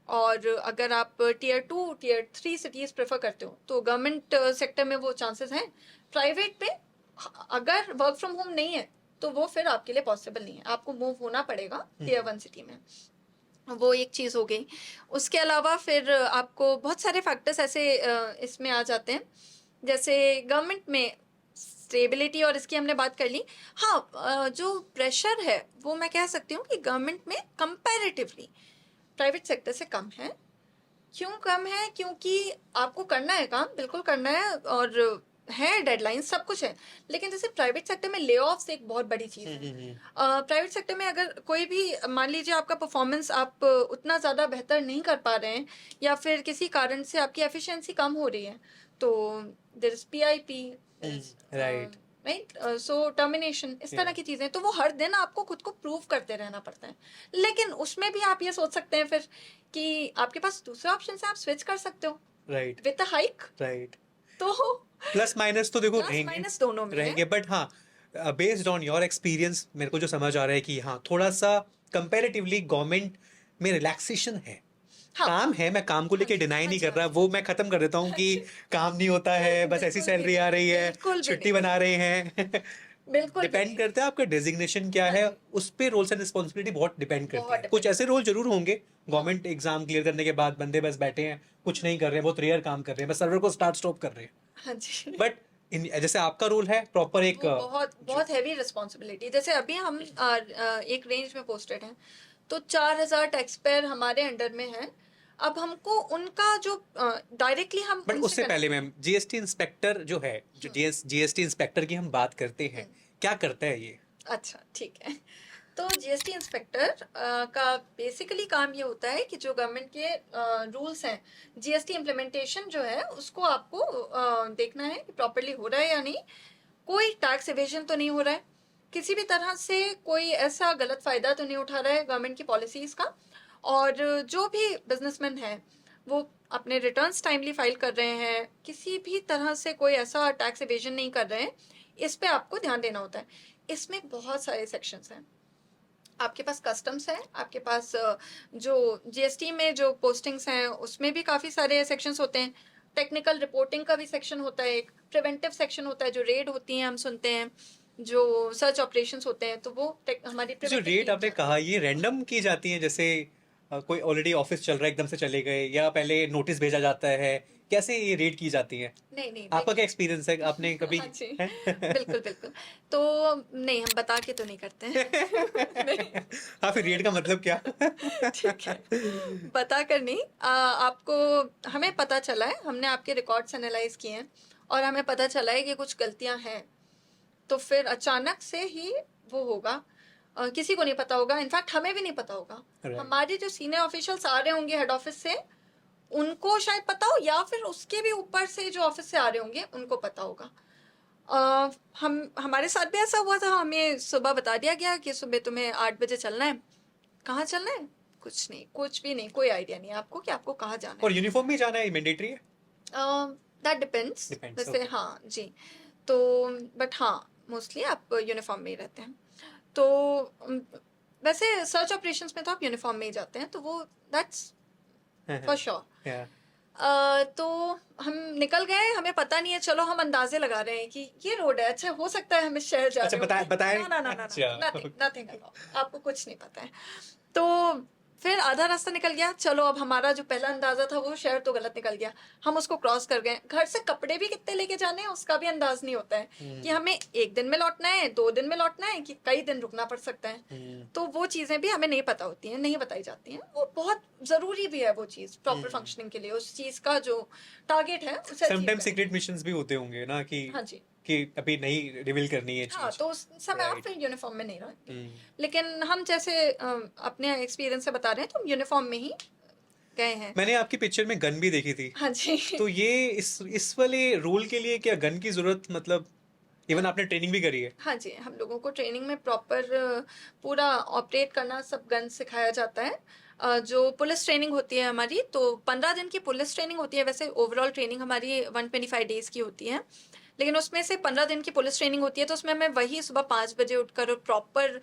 B: और अगर आप टीयर 2 टीयर 3 सिटीज़ प्रेफर करते हो तो गवर्नमेंट सेक्टर में वो चांसेस हैं. प्राइवेट पे अगर वर्क फ्रॉम होम नहीं है तो वो फिर आपके लिए पॉसिबल नहीं है, आपको मूव होना पड़ेगा टीयर 1 सिटी में. वो एक चीज़ हो गई. उसके अलावा फिर आपको बहुत सारे फैक्टर्स ऐसे इसमें आ जाते हैं. जैसे गवर्नमेंट में स्टेबिलिटी और इसकी हमने बात कर ली. हाँ, जो प्रेशर है वो मैं कह सकती हूँ कि गवर्नमेंट में कंपैरेटिवली प्राइवेट सेक्टर से कम है. क्यों कम है? क्योंकि आपको करना है काम, बिल्कुल करना है, और है डेडलाइन, सब कुछ है. लेकिन जैसे प्राइवेट सेक्टर में ले ऑफ्स एक बहुत बड़ी चीज़ है. प्राइवेट सेक्टर में अगर कोई भी मान लीजिए आपका परफॉर्मेंस आप उतना ज़्यादा बेहतर नहीं कर पा रहे हैं, या फिर किसी कारण से आपकी एफिशिएंसी कम हो रही है, तो there is PIP,
A: right.
B: Right, so termination, इस तरह की चीज़ें. तो वो हर दिन आपको खुद को प्रूव करते रहना पड़ता है. लेकिन उसमें भी आप ये सोच सकते हैं फिर कि आपके पास दूसरा ऑप्शन से आप स्विच कर सकते हो
A: right.
B: With a hike.
A: Right.
B: तो
A: प्लस माइनस तो देखो
B: प्लस
A: रहेंगे,
B: माइनस दोनों में है.
A: रहेंगे, बट हाँ, बेस्ड ऑन योर एक्सपीरियंस मेरे को जो समझ आ रहा है कि हाँ, थोड़ा सा कंपैरेटिवली गवर्नमेंट में रिलैक्सेशन है.
B: हाँ,
A: काम है, मैं काम को
B: हाँ
A: लेके
B: जी,
A: डिनाई
B: हाँ
A: नहीं
B: जी,
A: कर
B: हाँ
A: रहा,
B: जी,
A: वो मैं खत्म कर देता हूँ
B: हाँ
A: कि
B: जी.
A: काम नहीं होता है, बस ऐसी
B: बिल्कुल भी
A: सैलरी आ
B: नहीं,
A: रही है,
B: बिल्कुल भी
A: छुट्टी
B: नहीं,
A: बना रहे हैं.
B: बिल्कुल भी
A: डिपेंड
B: नहीं.
A: करता है आपका डेजिग्नेशन क्या
B: हाँ
A: है,
B: जी,
A: उस पे रोल्स एंड रिस्पॉन्सिबिलिटी बहुत डिपेंड करती
B: बहुत
A: है. कुछ
B: डिपेंड
A: ऐसे
B: करता
A: रोल जरूर होंगे,
B: है. हाँ,
A: गवर्नमेंट एग्जाम क्लियर करने के बाद बंदे बस बैठे हैं, कुछ नहीं कर रहे हैं, बहुत रेयर काम कर रहे हैं, बस सर्वर को स्टार्ट स्टॉप कर रहे हैं.
B: हाँ जी.
A: बट जैसे आपका रोल है प्रॉपर एक
B: वो बहुत बहुत हैवी रिस्पॉन्सिबिलिटी. जैसे अभी हम एक रेंज में पोस्टेड हैं, तो 4,000 टैक्स पेयर हमारे अंडर में है. अब हमको उनका जो डायरेक्टली हम
A: बट
B: उनसे
A: उससे पहले मैम, जीएसटी इंस्पेक्टर जो है, जो जीएसटी इंस्पेक्टर की हम बात करते हैं, क्या करता है ये?
B: अच्छा, ठीक है. तो जीएसटी इंस्पेक्टर का बेसिकली काम ये होता है कि जो गवर्नमेंट के रूल्स हैं, जीएसटी इम्प्लीमेंटेशन जो है उसको आपको देखना है कि प्रॉपरली हो रहा है या नहीं, कोई टैक्स एवेजन तो नहीं हो रहा है, किसी भी तरह से कोई ऐसा गलत फायदा तो नहीं उठा रहा है गवर्नमेंट की पॉलिसीज का, और जो भी बिजनेसमैन है वो अपने रिटर्न्स टाइमली फाइल कर रहे हैं, किसी भी तरह से कोई ऐसा टैक्स एवेजन नहीं कर रहे हैं. इस पे आपको ध्यान देना होता है. इसमें बहुत सारे सेक्शंस हैं. आपके पास कस्टम्स है, आपके पास जो जीएसटी में जो पोस्टिंग्स हैं उसमें भी काफ़ी सारे सेक्शंस होते हैं. टेक्निकल रिपोर्टिंग का भी सेक्शन होता है, एक प्रिवेंटिव सेक्शन होता है, जो रेड होती हैं हम सुनते हैं, जो सर्च ऑपरेशंस होते हैं, तो वो हमारी
A: जो
B: प्रिवेंटिव
A: रेट
B: टीम
A: आपने
B: जाती है.
A: कहा, ये रैंडम की जाती है? जैसे कोई ऑलरेडी ऑफिस चल रहा है, एकदम से चले गए, या पहले नोटिस भेजा जाता है, कैसे ये रेट की जाती है?
B: नहीं नहीं,
A: आपका क्या
B: देखिए.
A: एक्सपीरियंस है, आपने कभी
B: हाँ जी,
A: है?
B: बिल्कुल बिल्कुल. तो नहीं, हम बता के तो नहीं करते हैं. नहीं.
A: हाँ, फिर रेट का मतलब क्या?
B: ठीक है, बता कर नहीं. आपको, हमें पता चला है, हमने आपके रिकॉर्ड्स एनालाइज किए हैं, और हमें पता चला है कि कुछ गलतियां हैं, तो फिर अचानक से ही वो होगा. किसी को नहीं पता होगा, इनफैक्ट हमें भी नहीं पता होगा.
A: Right.
B: हमारे जो सीनियर ऑफिशियल्स आ रहे होंगे हेड ऑफिस से, उनको शायद पता हो, या फिर उसके भी ऊपर से जो ऑफिस से आ रहे होंगे उनको पता होगा. हम हमारे साथ भी ऐसा हुआ था. हमें सुबह बता दिया गया कि सुबह तुम्हें 8 बजे चलना है. कहाँ चलना है? कुछ नहीं, कुछ भी नहीं, कोई आइडिया नहीं आपको कि आपको कहाँ जाना
A: और
B: है.
A: यूनिफॉर्म में जाना है, मैंडेटरी है?
B: That depends.
A: डिपेंड्स,
B: वैसे
A: ओके.
B: हाँ जी. तो बट हाँ, मोस्टली आप यूनिफॉर्म में ही रहते हैं. तो वैसे सर्च ऑपरेशंस में तो आप यूनिफॉर्म में ही जाते हैं, तो वो दैट्स फॉर श्योर.
A: Yeah.
B: तो हम निकल गए, हमें पता नहीं है, चलो हम अंदाजे लगा रहे हैं कि ये रोड है, अच्छा हो सकता है हम इस शहर जा
A: अच्छा,
B: रहे
A: बताएं
B: हो.
A: बताएं.
B: ना ना ना ना,
A: अच्छा.
B: नथिंग नथिंग, आपको कुछ नहीं पता है. तो फिर आधा रास्ता निकल गया, चलो अब हमारा जो पहला अंदाजा था वो शहर तो गलत निकल गया, हम उसको क्रॉस कर गए। घर से कपड़े भी कितने लेके जाने हैं उसका भी अंदाज नहीं होता है कि हमें एक दिन में लौटना है, 2 दिन में लौटना है, कि कई दिन रुकना पड़ सकता है। तो वो चीज़ें भी हमें नहीं पता होती हैं, नहीं बताई जाती हैं। वो बहुत ज़रूरी भी है वो चीज़ प्रॉपर फंक्शनिंग के लिए, उस चीज़ का जो टारगेट है उसे अचीव
A: समटाइम्स
B: करने
A: सीक्रेट मिशंस भी होते होंगे ना कि
B: हाँ जी।
A: अभी नहीं रिवील करनी है
B: हाँ,
A: चीज।
B: तो उस समय आप
A: राइट।
B: फिर यूनिफॉर्म में नहीं रहेंगे। लेकिन हम जैसे अपने एक्सपीरियंस से बता रहे हैं तो हम यूनिफॉर्म में ही गए हैं।
A: मैंने आपकी पिक्चर में गन भी देखी थी,
B: हाँ जी।
A: तो ये इस वाले रोल के लिए क्या गन की जरूरत, मतलब इवन आपने ट्रेनिंग भी करी है?
B: हाँ जी, हम लोगों को ट्रेनिंग में प्रॉपर पूरा ऑपरेट करना सब गन सिखाया जाता है। जो पुलिस ट्रेनिंग होती है हमारी, तो 15 दिन की पुलिस ट्रेनिंग होती है। वैसे ओवरऑल ट्रेनिंग हमारी 125 डेज की होती है, लेकिन उसमें से 15 दिन की पुलिस ट्रेनिंग होती है। तो उसमें हमें वही सुबह 5 बजे उठकर प्रॉपर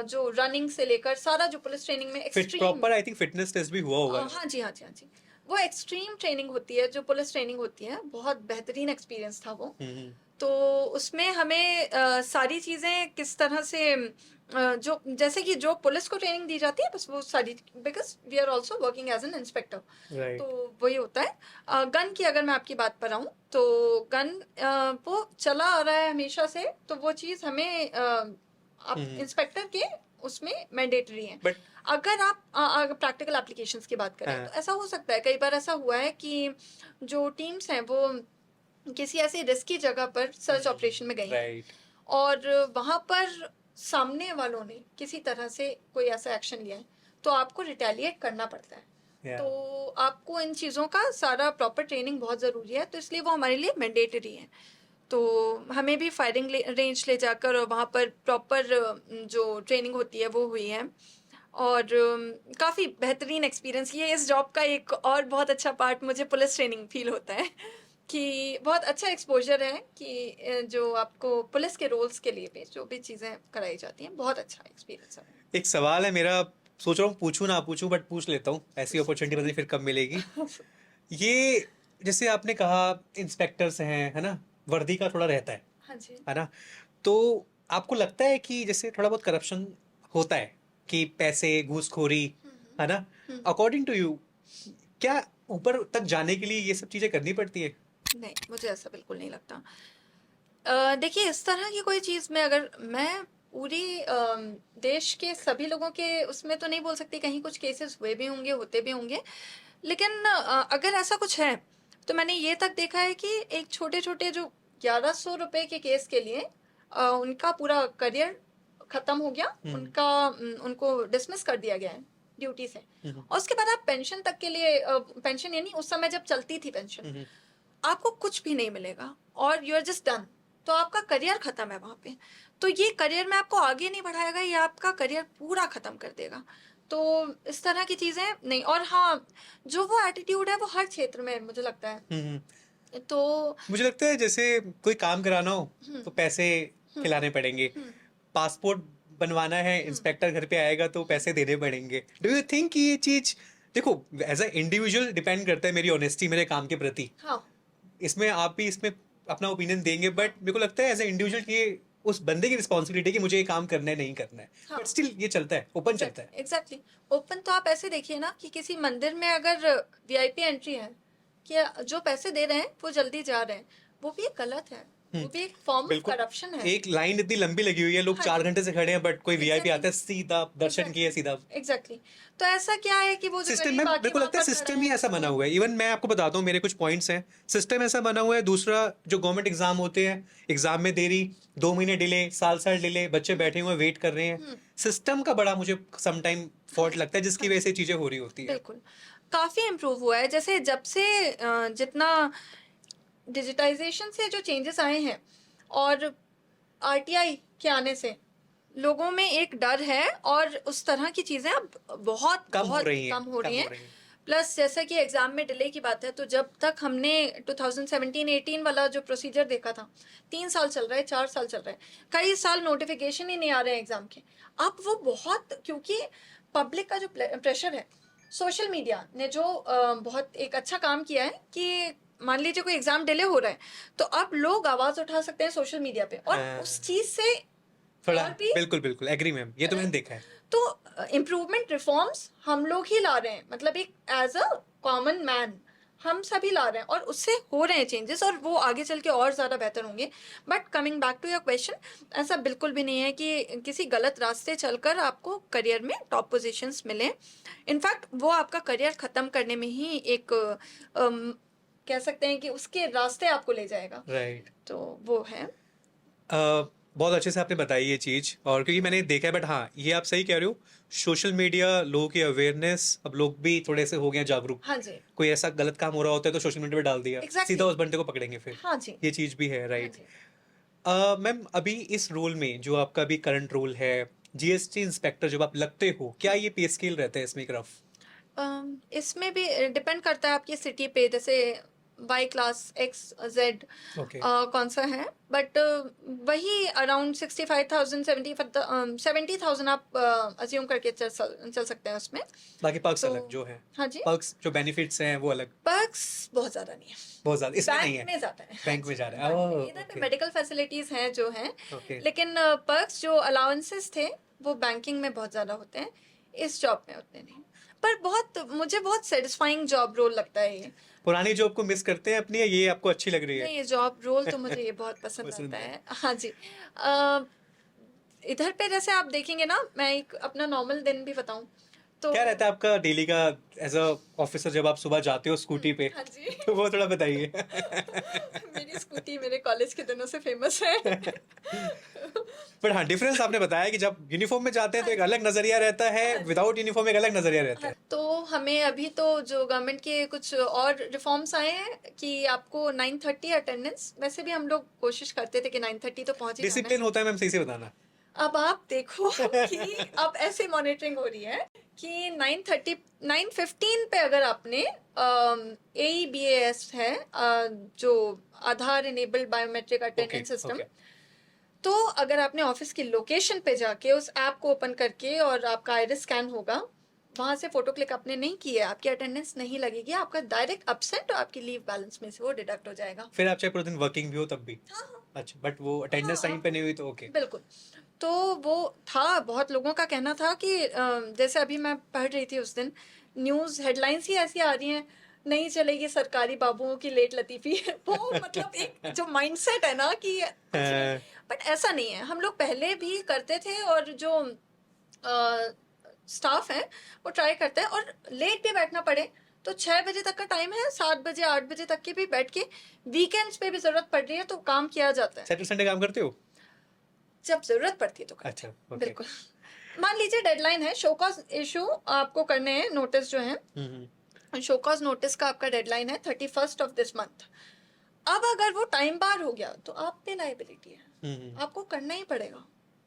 B: जो रनिंग से लेकर सारा जो पुलिस ट्रेनिंग में
A: fit
B: extreme
A: proper I think fitness test भी हुआ होगा।
B: हाँ जी, हाँ जी, हाँ जी। वो एक्सट्रीम ट्रेनिंग होती है, जो पुलिस ट्रेनिंग होती है, बहुत बेहतरीन एक्सपीरियंस था वो। तो उसमें हमें सारी चीज़ें किस तरह से जो जैसे कि जो पुलिस को ट्रेनिंग दी जाती है, बस वो सारी, because we are also working as an inspector.
A: Right.
B: तो वही होता है। गन की अगर मैं आपकी बात पर आऊँ, तो गन वो चला आ रहा है हमेशा से, तो वो चीज़ हमें आप इंस्पेक्टर के उसमें मैंडेटरी है।
A: बट
B: अगर आप अगर प्रैक्टिकल एप्लीकेशंस की बात करें, तो ऐसा हो सकता है, कई बार ऐसा हुआ है कि जो टीम्स हैं वो किसी ऐसी रिस्की जगह पर सर्च ऑपरेशन में गई हैं,
A: राइट।
B: और वहां पर सामने वालों ने किसी तरह से कोई ऐसा एक्शन लिया है, तो आपको रिटेलिएट करना पड़ता है। तो आपको इन चीज़ों का सारा प्रॉपर ट्रेनिंग बहुत ज़रूरी है, तो इसलिए वो हमारे लिए मैंडेटरी है। तो हमें भी फायरिंग रेंज ले जाकर और वहाँ पर प्रॉपर जो ट्रेनिंग होती है वो हुई है। और काफ़ी बेहतरीन एक्सपीरियंस, ये इस जॉब का एक और बहुत अच्छा पार्ट मुझे पुलिस ट्रेनिंग फील होता है कि बहुत अच्छा एक्सपोजर है कि जो आपको पुलिस के रोल्स के लिए भी जो भी चीज़ें कराई जाती हैं, बहुत अच्छा एक्सपीरियंस है।
A: एक सवाल है मेरा, सोच रहा हूँ पूछूं ना पूछूं, बट पूछ लेता हूँ, ऐसी अपॉर्चुनिटी पता नहीं फिर कब मिलेगी। ये जैसे आपने कहा इंस्पेक्टर्स हैं, है ना, वर्दी का थोड़ा रहता
B: हाँ जी।
A: है ना, तो आपको लगता है कि जैसे थोड़ा बहुत करप्शन होता है कि पैसे घूसखोरी, है ना, अकॉर्डिंग टू यू क्या ऊपर तक जाने के लिए ये सब चीजें करनी पड़ती है?
B: नहीं, मुझे ऐसा बिल्कुल नहीं लगता। देखिए, इस तरह की कोई चीज़ में अगर मैं पूरी देश के सभी लोगों के उसमें तो नहीं बोल सकती, कहीं कुछ केसेस हुए भी होंगे, होते भी होंगे, लेकिन अगर ऐसा कुछ है, तो मैंने ये तक देखा है कि एक छोटे छोटे जो 1100 रुपए के केस के लिए उनका पूरा करियर खत्म हो गया, उनका उनको डिसमिस कर दिया गया है ड्यूटी से। और उसके बाद आप पेंशन तक के लिए, पेंशन यानी उस समय जब चलती थी पेंशन, आपको कुछ भी नहीं मिलेगा और यू आर जस्ट डन। तो आपका करियर खत्म है वहां पे। तो ये करियर में आपको आगे नहीं बढ़ाएगा, ये आपका करियर पूरा खत्म कर देगा। तो इस तरह की चीजें नहीं। और हाँ, जो वो एटीट्यूड है वो हर क्षेत्र में मुझे लगता है। तो
A: मुझे लगता है जैसे कोई काम कराना हो तो पैसे खिलाने पड़ेंगे, पासपोर्ट बनवाना है इंस्पेक्टर घर पे आएगा तो पैसे देने पड़ेंगे। डू यू थिंक कि ये चीज, देखो एज अ इंडिविजुअल डिपेंड करता है मेरी ऑनेस्टी मेरे काम के प्रति,
B: हाँ,
A: इसमें आप भी इसमें अपना ओपिनियन देंगे, बट मेरे को लगता है एज अ इंडिविजुअल कि ये उस बंदे की रिस्पॉन्सिबिलिटी है कि मुझे ये काम करना है नहीं करना है,
B: हाँ,
A: बट स्टिल ये चलता है, ओपन चलता है।
B: एग्जैक्टली। ओपन तो आप ऐसे देखिए ना कि किसी मंदिर में अगर वीआईपी एंट्री है, कि जो पैसे दे रहे हैं वो जल्दी जा रहे हैं, वो भी गलत है, वो भी एक फॉर्म ऑफ
A: बिल्कुल।
B: करप्शन है।
A: एक लाइन इतनी लंबी लगी हुई है, लोग
B: हाँ
A: 4 घंटे से खड़े हैं, बट कोई वीआईपी आता है
B: एग्जैक्टली,
A: सीधा दर्शन किए सीधा।
B: एग्जैक्टली। तो ऐसा क्या है कि वो जो
A: सिस्टम में
B: गरीब
A: मेरे
B: आके
A: को
B: वहां
A: लगता है
B: पर खड़ा
A: सिस्टम ही
B: है
A: ऐसा बना
B: वो,
A: हुआ है। इवन मैं आपको बताता हूँ मेरे कुछ पॉइंट्स हैं, सिस्टम ऐसा बना हुआ है। दूसरा, जो गवर्नमेंट एग्जाम होते हैं, एग्जाम में देरी, 2 महीने डिले, साल साल डिले, बच्चे बैठे हुए वेट कर रहे हैं, सिस्टम का बड़ा मुझे समटाइम फॉल्ट लगता है, जिसकी वजह से चीजें हो रही होती है।
B: बिल्कुल। काफी इम्प्रूव हुआ है, जैसे जब से जितना डिजिटाइजेशन से जो चेंजेस आए हैं, और आरटीआई के आने से लोगों में एक डर है, और उस तरह की चीजें अब बहुत
A: कम हो
B: बहुत
A: रही हैं,
B: कम हो
A: कम
B: रही
A: हो
B: हैं।
A: रही हैं।
B: प्लस जैसा कि एग्जाम में डिले की बात है, तो जब तक हमने 2017-18 वाला जो प्रोसीजर देखा था, 3 साल चल रहा है, 4 साल चल रहा है, कई साल नोटिफिकेशन ही नहीं आ रहे हैं एग्जाम के। अब वो बहुत, क्योंकि पब्लिक का जो प्रेशर है, सोशल मीडिया ने जो बहुत एक अच्छा काम किया है कि मान लीजिए कोई एग्जाम डिले हो रहा है, तो अब लोग आवाज उठा सकते हैं सोशल मीडिया पे, और उस चीज से
A: थोड़ा
B: और भी
A: बिल्कुल बिल्कुल एग्री मैम, ये तो मैंने
B: राइट।
A: देखा है।
B: तो इम्प्रूवमेंट रिफॉर्म्स हम लोग ही ला रहे हैं, मतलब एक एज अ कॉमन मैन हम सभी ला रहे हैं और उससे हो रहे हैं चेंजेस और वो आगे चल के और ज़्यादा बेहतर होंगे। But coming back to your question, ऐसा बिल्कुल भी नहीं है कि किसी गलत रास्ते चलकर आपको करियर में टॉप पोजीशंस मिले। इनफैक्ट वो आपका करियर ख़त्म करने में ही एक कह सकते हैं कि उसके रास्ते आपको ले जाएगा।
A: राइट।
B: तो वो है।
A: बहुत अच्छे से आपने बताई ये चीज़, और क्योंकि मैंने देखा है, बट हाँ ये आप सही कह रहे हो, सोशल मीडिया, लोगों की अवेयरनेस, अब लोग भी थोड़े से हो गए हैं जागरूक।
B: हाँ जी,
A: कोई ऐसा गलत काम हो रहा होता है तो सोशल मीडिया पे डाल दिया, सीधा
B: एग्जैक्टली।
A: उस बंदे को पकड़ेंगे फिर।
B: हाँ जी,
A: ये चीज़ भी है,
B: हाँ
A: राइट।
B: जी।
A: मैम अभी इस रोल में जो आपका अभी करंट रोल है, जीएसटी इंस्पेक्टर जब आप लगते हो, क्या ये पे स्केल रहता है इसमें एक रफ?
B: इसमें भी डिपेंड करता है आपकी सिटी पे, जैसे Y class X Z
A: okay.
B: कौन सा है, बट वही अराउंड 65,000 70,000 आप अज्यूम करके चल सकते हैं उसमें।
A: बाकी पर्क्स
B: तो
A: अलग जो है,
B: हाँ जी,
A: पर्क्स जो बेनिफिट्स हैं वो अलग।
B: पर्क्स बहुत ज़्यादा नहीं है,
A: बहुत ज़्यादा इसमें नहीं
B: बैंक
A: है।
B: में ज़्यादा है। हाँ
A: बैंक में
B: जी,
A: जा रहा है,
B: बैंक में
A: ओह
B: इधर पे
A: ओके।
B: मेडिकल फैसिलिटीज़ हैं जो हैं,
A: ओके।
B: लेकिन पर्क्स जो अलाउंसेस थे वो बैंकिंग में बहुत ज़्यादा होते हैं, इस जॉब में उतने नहीं। पर बहुत मुझे बहुत सेटिस्फाइंग जॉब रोल लगता है ये।
A: पुरानी जॉब को मिस करते हैं अपनी, या ये आपको अच्छी लग रही है?
B: नहीं, ये जॉब रोल तो मुझे ये बहुत पसंद
A: पसंद
B: आता
A: है।
B: है। हाँ जी। अ, इधर पे जैसे आप देखेंगे ना, मैं एक अपना नॉर्मल दिन भी बताऊं तो
A: क्या रहता है आपका डेली का एज अ ऑफिसर जब आप सुबह जाते हो स्कूटी पे?
B: हाँ जी।
A: तो वो थोड़ा बताइए।
B: मेरी स्कूटी मेरे कॉलेज के दिनों से फेमस है।
A: बट हाँ, डिफरेंस आपने बताया कि जब यूनिफॉर्म में जाते हैं तो
B: हाँ
A: एक
B: जी,
A: अलग नजरिया रहता है,
B: हाँ जी।
A: विदाउट यूनिफॉर्म एक अलग नजरिया रहता
B: हाँ,
A: है।
B: तो हमें अभी तो जो गवर्नमेंट के कुछ और रिफॉर्म्स आए हैं कि आपको 9:30 अटेंडेंस, वैसे भी हम लोग कोशिश करते थे कि 9:30 तो पहुंच ही जाना है।
A: डिसिप्लिन होता है मैम, सही से बताना।
B: अब आप देखो कि अब ऐसे मॉनिटरिंग हो रही है कि 9:30 9:15 पे अगर आपने AEBAS है, जो Aadhaar enabled biometric
A: okay
B: attendance system,
A: okay.
B: तो अगर आपने ऑफिस की लोकेशन पे जाके उस ऐप को ओपन करके और आपका आइरिस स्कैन होगा, वहां से फोटो क्लिक आपने नहीं की है, आपकी अटेंडेंस नहीं लगेगी, आपका डायरेक्ट अपसेंट और आपकी लीव बैलेंस में से वो डिडक्ट हो जाएगा।
A: फिर आप चाहे पूरे दिन वर्किंग भी हो तब भी?
B: हाँ हाँ।
A: अच्छा, बट वो
B: हाँ,
A: अटेंडेंस टाइम पे नहीं हुई तो ओके।
B: बिल्कुल। तो वो था, बहुत लोगों का कहना था कि जैसे अभी मैं पढ़ रही थी उस दिन, न्यूज़ हेडलाइंस ही ऐसी आ रही हैं, नहीं चलेगी सरकारी बाबुओं की लेट लतीफ़ी। वो मतलब एक जो माइंडसेट है ना कि कुछ नहीं, बट ऐसा नहीं है, हम लोग पहले भी करते थे और जो स्टाफ है वो ट्राई करता है, और लेट भी बैठना पड़े तो 6 बजे तक का टाइम है, 7 बजे 8 बजे तक के भी बैठ के, वीकेंड्स पे भी जरूरत पड़ रही है तो काम किया जाता है।
A: सैटरडे संडे काम करते हो?
B: जब जरूरत पड़ती है तो करते
A: अच्छा,
B: हैं,
A: ओके।
B: बिल्कुल। मान लीजिए डेडलाइन है, शोकॉज इशू आपको करने हैं, नोटिस जो है, शोकॉज नोटिस का आपका डेडलाइन है 31st ऑफ दिस मंथ। अब अगर वो टाइम पार हो गया तो आप पे लाइबिलिटी है, आपको करना ही पड़ेगा,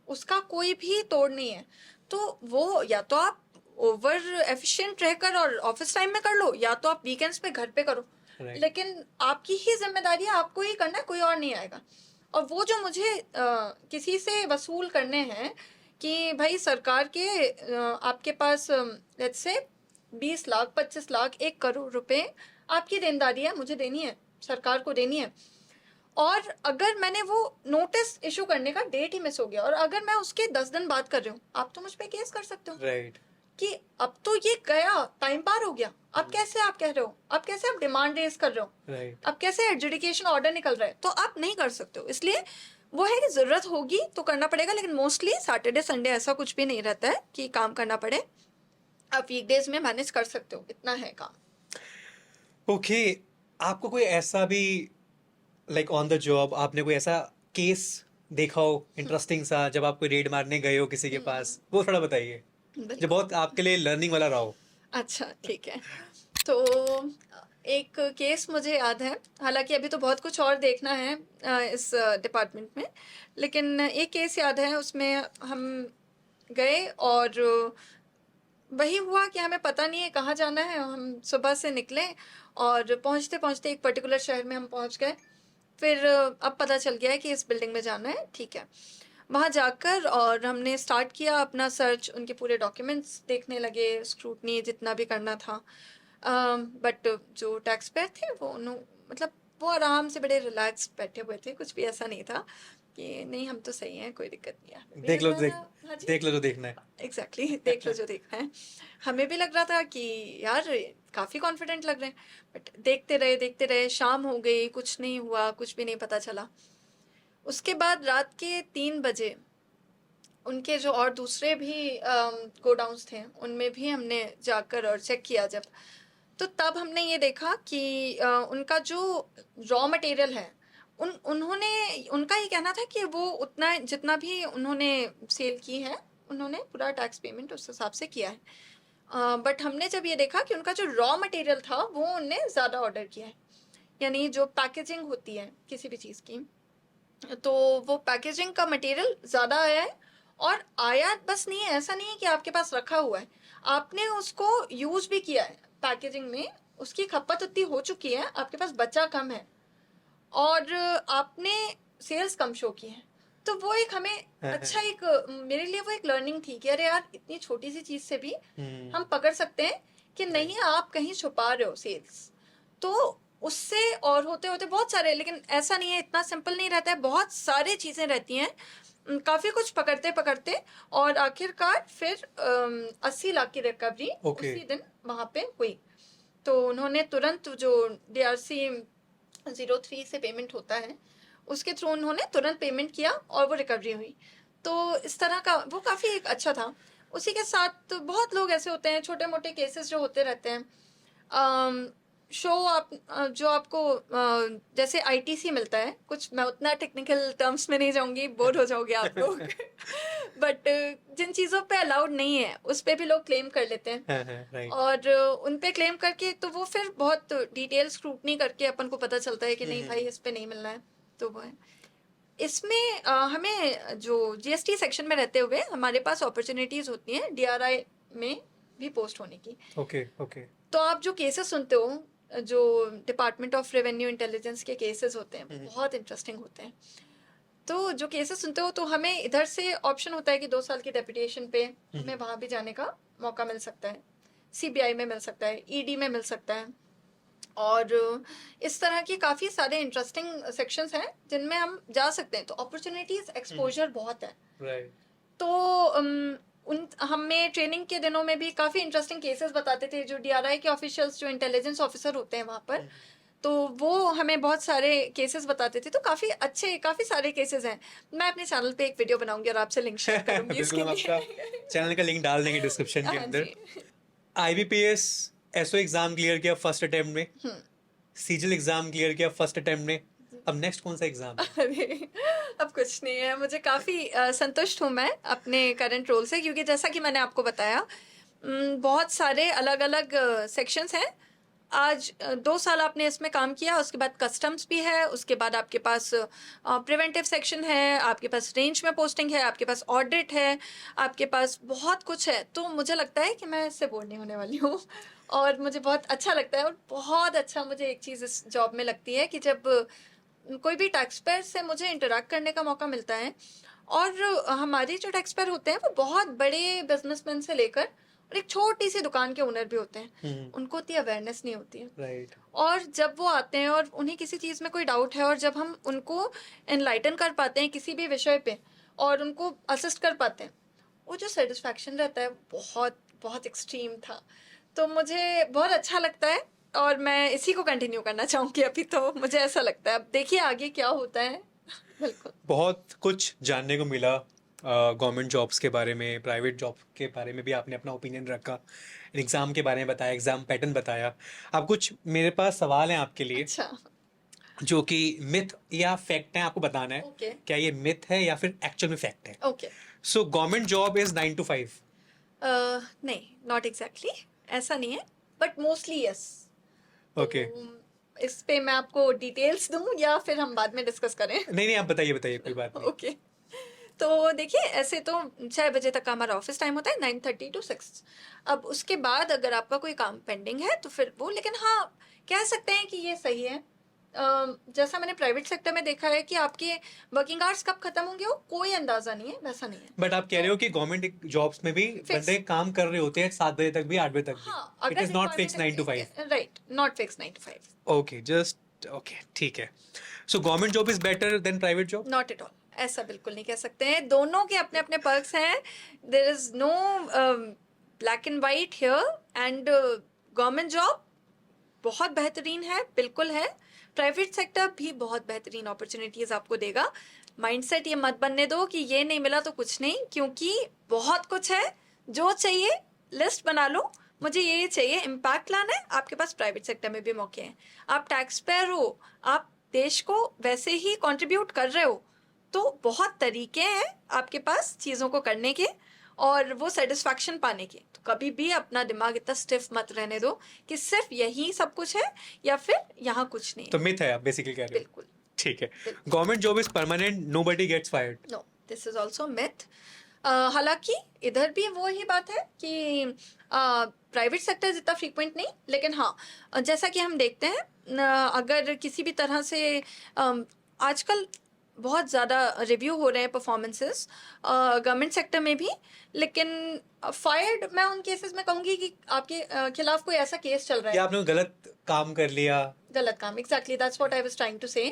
B: उसका कोई भी तोड़ नहीं है। तो वो या तो आप ओवर एफिशिएंट रहकर और ऑफिस टाइम में कर लो, या तो आप वीकेंड्स पे घर पे करो,
A: राइट।
B: लेकिन आपकी ही जिम्मेदारी है, आपको ही करना है, कोई और नहीं आएगा। और वो जो मुझे किसी से वसूल करने हैं कि भाई सरकार के आपके पास लेट्स से 20 लाख 25 लाख 1 करोड़ रुपए आपकी देनदारी है, मुझे देनी है, सरकार को देनी है, और अगर मैंने वो नोटिस इशू करने का डेट ही मिस हो गया और अगर मैं उसके 10 दिन बाद कर रही हूँ, आप तो मुझ पे केस कर सकते हो
A: राइट।
B: कि अब तो ये गया, टाइम पार हो गया, अब कैसे आप कह रहे हो, अब कैसे आप डिमांड रेज कर रहे हो,
A: राइट।
B: अब कैसे एडजुडिकेशन ऑर्डर निकल रहा है, तो आप नहीं कर सकते हो। इसलिए वो है कि जरूरत होगी तो करना पड़ेगा, लेकिन मोस्टली सैटरडे संडे ऐसा कुछ भी नहीं रहता है कि काम करना पड़े, आप वीकडेज में मैनेज कर सकते हो, इतना है काम।
A: ओके। आपको कोई ऐसा भी, लाइक ऑन द जॉब, आपने कोई ऐसा केस देखा हो इंटरेस्टिंग सा, जब आप कोई रेड मारने गए हो किसी के पास, वो थोड़ा बताइए, जो
B: बिल्कुल।
A: बहुत आपके लिए लर्निंग वाला रहा हो।
B: अच्छा, ठीक है। तो एक केस मुझे याद है, हालांकि अभी तो बहुत कुछ और देखना है इस डिपार्टमेंट में, लेकिन एक केस याद है, उसमें हम गए और वही हुआ कि हमें पता नहीं है कहाँ जाना है, हम सुबह से निकले और पहुँचते पहुँचते एक पर्टिकुलर शहर में हम पहुँच गए। फिर अब पता चल गया है कि इस बिल्डिंग में जाना है, ठीक है। वहाँ जाकर और हमने स्टार्ट किया अपना सर्च, उनके पूरे डॉक्यूमेंट्स देखने लगे, स्क्रूटनी जितना भी करना था। बट जो टैक्स पेयर थे वो मतलब वो आराम से बड़े रिलैक्स बैठे हुए थे, कुछ भी ऐसा नहीं था कि नहीं हम तो सही हैं, कोई दिक्कत नहीं है। हमें भी
A: देख लो
B: लग रहा
A: देख
B: था, हाँ जी,
A: देख लो जो देखना है।
B: एग्जैक्टली देख लो जो देखना है। हमें भी लग रहा था कि यार काफी कॉन्फिडेंट लग रहे हैं, बट देखते रहे, शाम हो गई, कुछ नहीं हुआ, कुछ भी नहीं पता चला। उसके बाद रात के 3 बजे उनके जो और दूसरे भी गोडाउन्स थे उनमें भी हमने जाकर और चेक किया जब, तो तब हमने ये देखा कि उनका जो रॉ मटेरियल है, उन्होंने उनका ये कहना था कि वो उतना जितना भी उन्होंने सेल की है उन्होंने पूरा टैक्स पेमेंट उस हिसाब से किया है। बट हमने जब ये देखा कि उनका जो रॉ मटेरियल था वो उनने ज़्यादा ऑर्डर किया है, यानी जो पैकेजिंग होती है किसी भी चीज़ की, तो वो पैकेजिंग का मटेरियल ज़्यादा आया है। और आया बस नहीं है, ऐसा नहीं है कि आपके पास रखा हुआ है, आपने उसको यूज भी किया है पैकेजिंग में, उसकी खपत उतनी हो चुकी है, आपके पास बचा कम है और आपने सेल्स कम शो की है। तो वो एक हमें अच्छा एक मेरे लिए वो एक लर्निंग थी कि अरे यार इतनी छोटी सी चीज से भी हम पकड़ सकते हैं कि नहीं आप कहीं छुपा रहे हो सेल्स। तो उससे और होते होते बहुत सारे, लेकिन ऐसा नहीं है, इतना सिंपल नहीं रहता है, बहुत सारी चीजें रहती हैं। काफी कुछ पकड़ते पकड़ते और आखिरकार फिर 80 लाख की रिकवरी
A: ओके।
B: उसी दिन वहां पे हुई। तो उन्होंने तुरंत जो DRC 03 से पेमेंट होता है उसके थ्रू उन्होंने तुरंत पेमेंट किया और वो रिकवरी हुई। तो इस तरह का वो काफ़ी एक अच्छा था। उसी के साथ बहुत लोग ऐसे होते हैं, छोटे मोटे केसेस जो होते रहते हैं। शो आप जो आपको जैसे ITC मिलता है, कुछ मैं उतना टेक्निकल टर्म्स में नहीं जाऊंगी, बोर हो जाओगे आप लोग बट जिन चीज़ों पे अलाउड नहीं है उस पे भी लोग क्लेम कर लेते हैं।
A: राइट।
B: और उन पे क्लेम करके तो वो फिर बहुत डिटेल स्क्रूटनी करके अपन को पता चलता है कि नहीं भाई इस पे नहीं मिलना है, तो वो है। इसमें हमें जो GST सेक्शन में रहते हुए हमारे पास अपॉर्चुनिटीज होती हैं DRI में भी पोस्ट होने की।
A: Okay okay.
B: तो आप जो केसेस सुनते हो, जो डिपार्टमेंट ऑफ रेवेन्यू इंटेलिजेंस के केसेस होते हैं बहुत इंटरेस्टिंग होते हैं। तो जो केसेस सुनते हो तो हमें इधर से ऑप्शन होता है कि 2 साल की डेपुटेशन पे हमें वहां भी जाने का मौका मिल सकता है, CBI में मिल सकता है, ED में मिल सकता है, और इस तरह की काफ़ी सारे इंटरेस्टिंग सेक्शंस हैं जिनमें हम जा सकते हैं। तो अपॉर्चुनिटीज एक्सपोजर बहुत है।
A: राइट।
B: तो उन हमें ट्रेनिंग के दिनों में भी काफ़ी इंटरेस्टिंग केसेस बताते थे जो DRI के ऑफिशियल्स, जो इंटेलिजेंस ऑफिसर होते हैं वहाँ पर, तो वो हमें बहुत सारे केसेस बताते थे। तो काफ़ी अच्छे, काफ़ी सारे केसेस हैं। मैं अपने चैनल पे एक वीडियो बनाऊंगी और आपसे लिंक शेयर करूंगी
A: बिल्कुल,
B: इसके
A: हम आपका
B: लिए
A: चैनल का लिंक डाल देंगे डिस्क्रिप्शन के
B: हाँ
A: अंदर।
B: जी।
A: IBPS एसओ एग्जाम क्लियर किया फर्स्ट अटेम्प्ट में, सीजिल एग्जाम क्लियर किया फर्स्ट अटेम्प्ट में, अब नेक्स्ट कौन सा एग्जाम है?
B: अरे अब कुछ नहीं है, मुझे काफ़ी संतुष्ट हूँ मैं अपने करंट रोल से, क्योंकि जैसा कि मैंने आपको बताया बहुत सारे अलग अलग सेक्शंस हैं। आज 2 साल आपने इसमें काम किया, उसके बाद कस्टम्स भी है, उसके बाद आपके पास प्रिवेंटिव सेक्शन है, आपके पास रेंज में पोस्टिंग है, आपके पास ऑडिट है, आपके पास बहुत कुछ है। तो मुझे लगता है कि मैं इससे बोर नहीं होने वाली हूँ और मुझे बहुत अच्छा लगता है। और बहुत अच्छा मुझे एक चीज़ इस जॉब में लगती है कि जब कोई भी टैक्स पेयर से मुझे इंटरेक्ट करने का मौका मिलता है, और हमारे जो टैक्स पेयर होते हैं वो बहुत बड़े बिजनेसमैन से लेकर और एक छोटी सी दुकान के ओनर भी होते हैं, उनको उतनी अवेयरनेस नहीं होती है।
A: राइट।
B: और जब वो आते हैं और उन्हें किसी चीज़ में कोई डाउट है और जब हम उनको एनलाइटन कर पाते हैं किसी भी विषय पे और उनको असिस्ट कर पाते हैं, वो जो सेटिस्फैक्शन रहता है बहुत बहुत एक्सट्रीम था। तो मुझे बहुत अच्छा लगता है और मैं इसी को कंटिन्यू करना चाहूँगी अभी। तो मुझे ऐसा लगता है, अब देखिए आगे क्या होता है बिल्कुल।
A: बहुत कुछ जानने को मिला गवर्नमेंट जॉब्स के बारे में, प्राइवेट जॉब के बारे में भी आपने अपना ओपिनियन रखा, एग्ज़ाम के बारे में बताया, एग्ज़ाम पैटर्न बताया। अब कुछ मेरे पास सवाल हैं आपके लिए
B: अच्छा।
A: जो कि मिथ या फैक्ट हैं, आपको बताना है
B: ओके
A: क्या ये मिथ है या फिर एक्चुअल में फैक्ट है।
B: Okay.
A: So government job is 9 to 5।
B: नहीं, नॉट एग्जैक्टली ऐसा नहीं है, बट मोस्टली यस। तो
A: ओके।
B: इस पे मैं आपको डिटेल्स दूं या फिर हम बाद में डिस्कस करें?
A: नहीं नहीं, आप बताइए बताइए, कोई बात नहीं।
B: ओके। तो देखिए, ऐसे तो 6 बजे तक का हमारा ऑफिस टाइम होता है, 9:30 to 6। अब उसके बाद अगर आपका कोई काम पेंडिंग है तो फिर वो, लेकिन हाँ कह सकते हैं कि ये सही है। जैसा मैंने प्राइवेट सेक्टर में देखा है कि आपके वर्किंग आवर्स कब खत्म होंगे वो कोई अंदाजा नहीं है, वैसा नहीं है।
A: बट आप कह रहे हो कि गवर्नमेंट जॉब्स में भी बंदे काम कर रहे होते हैं 7 बजे तक भी, 8 बजे तक भी।
B: हाँ,
A: इट
B: अगर
A: is not fix 9 to 5।
B: Right, not fix 9 to 5।
A: Okay, just okay, ठीक है। So government job is better than private job?
B: Not at all, ऐसा बिल्कुल नहीं कह सकते हैं। दोनों के अपने अपने पर्क्स हैं। There is no black and white here. And government job बहुत बेहतरीन है, बिल्कुल है। प्राइवेट सेक्टर भी बहुत बेहतरीन अपॉर्चुनिटीज आपको देगा। माइंडसेट ये मत बनने दो कि ये नहीं मिला तो कुछ नहीं, क्योंकि बहुत कुछ है। जो चाहिए लिस्ट बना लो, मुझे ये चाहिए, इम्पैक्ट लाना है, आपके पास प्राइवेट सेक्टर में भी मौके हैं। आप टैक्स पेयर हो, आप देश को वैसे ही कंट्रीब्यूट कर रहे हो, तो बहुत तरीके हैं आपके पास चीज़ों को करने के और वो सेटिस्फैक्शन पाने के। तो कभी भी अपना दिमाग इतना स्टिफ मत रहने दो कि सिर्फ यही सब कुछ है या फिर यहाँ कुछ नहीं
A: तो
B: है।
A: मिथ है, आप बेसिकली कह रहे हो?
B: बिल्कुल।
A: ठीक है।
B: बिल्कुल।
A: Government job is permanent, nobody gets fired?
B: No, this is also myth. हालांकि इधर भी वो ही बात है कि प्राइवेट सेक्टर जितना फ्रीक्वेंट नहीं, लेकिन हाँ, जैसा कि हम देखते हैं, अगर किसी भी तरह से आजकल बहुत ज़्यादा रिव्यू हो रहे हैं परफॉर्मेंसेस गवर्नमेंट सेक्टर में भी, लेकिन फायर्ड मैं उन केसेस में कहूँगी कि आपके खिलाफ कोई ऐसा केस चल रहा
A: या
B: है।
A: आपने गलत काम कर लिया?
B: गलत काम, exactly, that's what I was trying to say.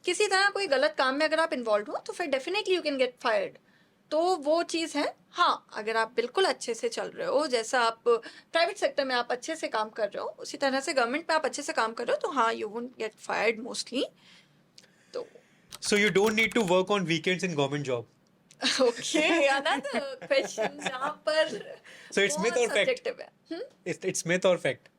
B: किसी तरह कोई गलत काम में अगर आप इन्वॉल्व हो तो फिर definitely you can get fired. तो वो चीज़ है। हाँ, अगर आप बिल्कुल अच्छे से चल रहे हो, जैसा आप प्राइवेट सेक्टर में आप अच्छे से काम कर रहे हो, उसी तरह से गवर्नमेंट में आप अच्छे से काम कर रहे हो, तो हाँ, you won't get fired mostly. तो
A: so you don't need to work on weekends in government job?
B: Okay, another question जहाँ पर
A: So it's myth
B: बहुत
A: or fact?
B: सब्जेक्टिव है।
A: It's myth or fact?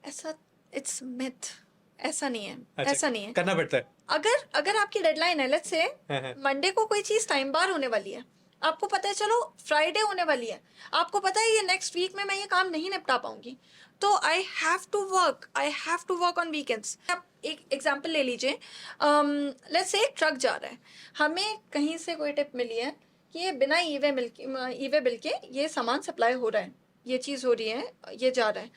B: ऐसा, इट्स मिथ, ऐसा नहीं है,
A: अच्छा,
B: ऐसा नहीं है।
A: करना पड़ता है।
B: अगर अगर आपकी डेडलाइन है, लेट्स से
A: हाँ, हाँ।
B: मंडे को कोई चीज टाइम बार होने वाली है, आपको पता है चलो फ्राइडे होने वाली है, आपको पता है ये नेक्स्ट वीक में मैं ये काम नहीं निपटा पाऊंगी, तो I have to work on weekends. आप एक एग्जांपल ले लीजिए, लेट्स से एक ट्रक जा रहा है, हमें कहीं से कोई टिप मिली है कि ये बिना ईवे बिल के ये सामान सप्लाई हो रहा है, ये चीज़ हो रही है, ये जा रहा है।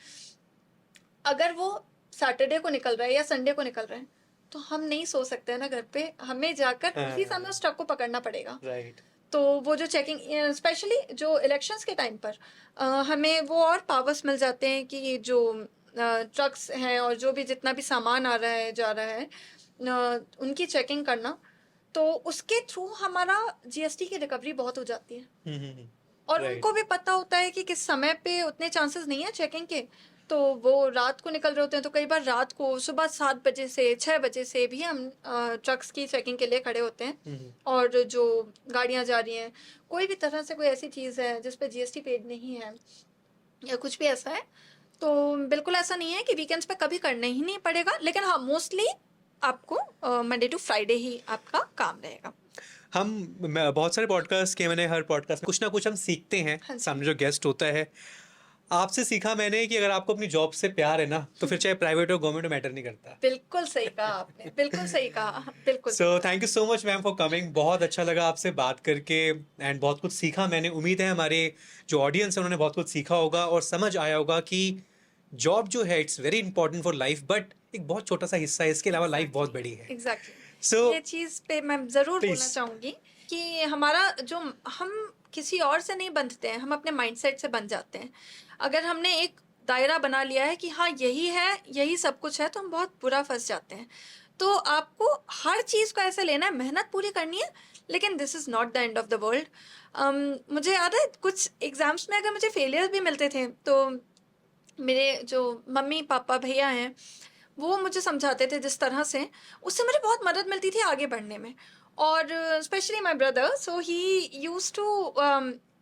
B: अगर वो सैटरडे को निकल रहा है या संडे को निकल रहा है, तो हम नहीं सो सकते हैं ना घर पे, हमें जाकर उसी समय उस ट्रक को पकड़ना पड़ेगा।
A: राइट।
B: तो वो जो चेकिंग, स्पेशली जो इलेक्शंस के टाइम पर हमें वो और पावर्स मिल जाते हैं कि जो ट्रक्स हैं और जो भी जितना भी सामान आ रहा है जा रहा है, उनकी चेकिंग करना, तो उसके थ्रू हमारा जीएसटी की रिकवरी बहुत हो जाती है। और
A: Right.
B: उनको भी पता होता है कि किस समय पे उतने चांसेस नहीं है चेकिंग के, तो वो रात को निकल रहे होते हैं, तो कई बार रात को सुबह 7 बजे से 6 बजे से भी हम ट्रक्स की चेकिंग के लिए खड़े होते हैं। और जो गाड़ियां जा रही हैं, कोई भी तरह से कोई ऐसी चीज़ है जिस पे जीएसटी पेड नहीं है या कुछ भी ऐसा है, तो बिल्कुल ऐसा नहीं है कि वीकेंड्स पे कभी करना ही नहीं पड़ेगा, लेकिन हाँ, मोस्टली आपको मंडे टू फ्राइडे ही आपका काम रहेगा।
A: बहुत सारे पॉडकास्ट किए मैंने, हर पॉडकास्ट में कुछ ना कुछ हम सीखते हैं।
B: हाँ जी।
A: सामने जो गेस्ट होता है, आपसे सीखा मैंने कि अगर आपको अपनी जॉब से प्यार है ना, तो फिर चाहे प्राइवेट और गवर्नमेंट मैटर नहीं करता।
B: बिल्कुल सही कहा आपने, बिल्कुल सही कहा, बिल्कुल।
A: So thank you so much ma'am for coming, बहुत अच्छा लगा आपसे बात करके एंड बहुत कुछ सीखा मैंने। उम्मीद है हमारे जो ऑडियंस है उन्होंने बहुत कुछ सीखा होगा और समझ आया होगा कि जॉब जो है it's very important for life, but एक बहुत छोटा सा हिस्सा है, इसके अलावा लाइफ बहुत बड़ी है।
B: एग्जैक्टली।
A: सो
B: ये चीज़ पे मैं ज़रूर बोलना
A: Please.
B: चाहूँगी कि हमारा जो, हम किसी और से नहीं बंधते हैं, हम अपने माइंडसेट से बन जाते हैं। अगर हमने एक दायरा बना लिया है कि हाँ यही है, यही सब कुछ है, तो हम बहुत बुरा फंस जाते हैं। तो आपको हर चीज़ को ऐसे लेना है, मेहनत पूरी करनी है, लेकिन this is not the end of the world. मुझे याद है कुछ एग्ज़ाम्स में अगर मुझे फेलियर भी मिलते थे, तो मेरे जो मम्मी पापा भैया हैं, वो मुझे समझाते थे जिस तरह से, उससे मुझे बहुत मदद मिलती थी आगे बढ़ने में। और specially my brother, so he use to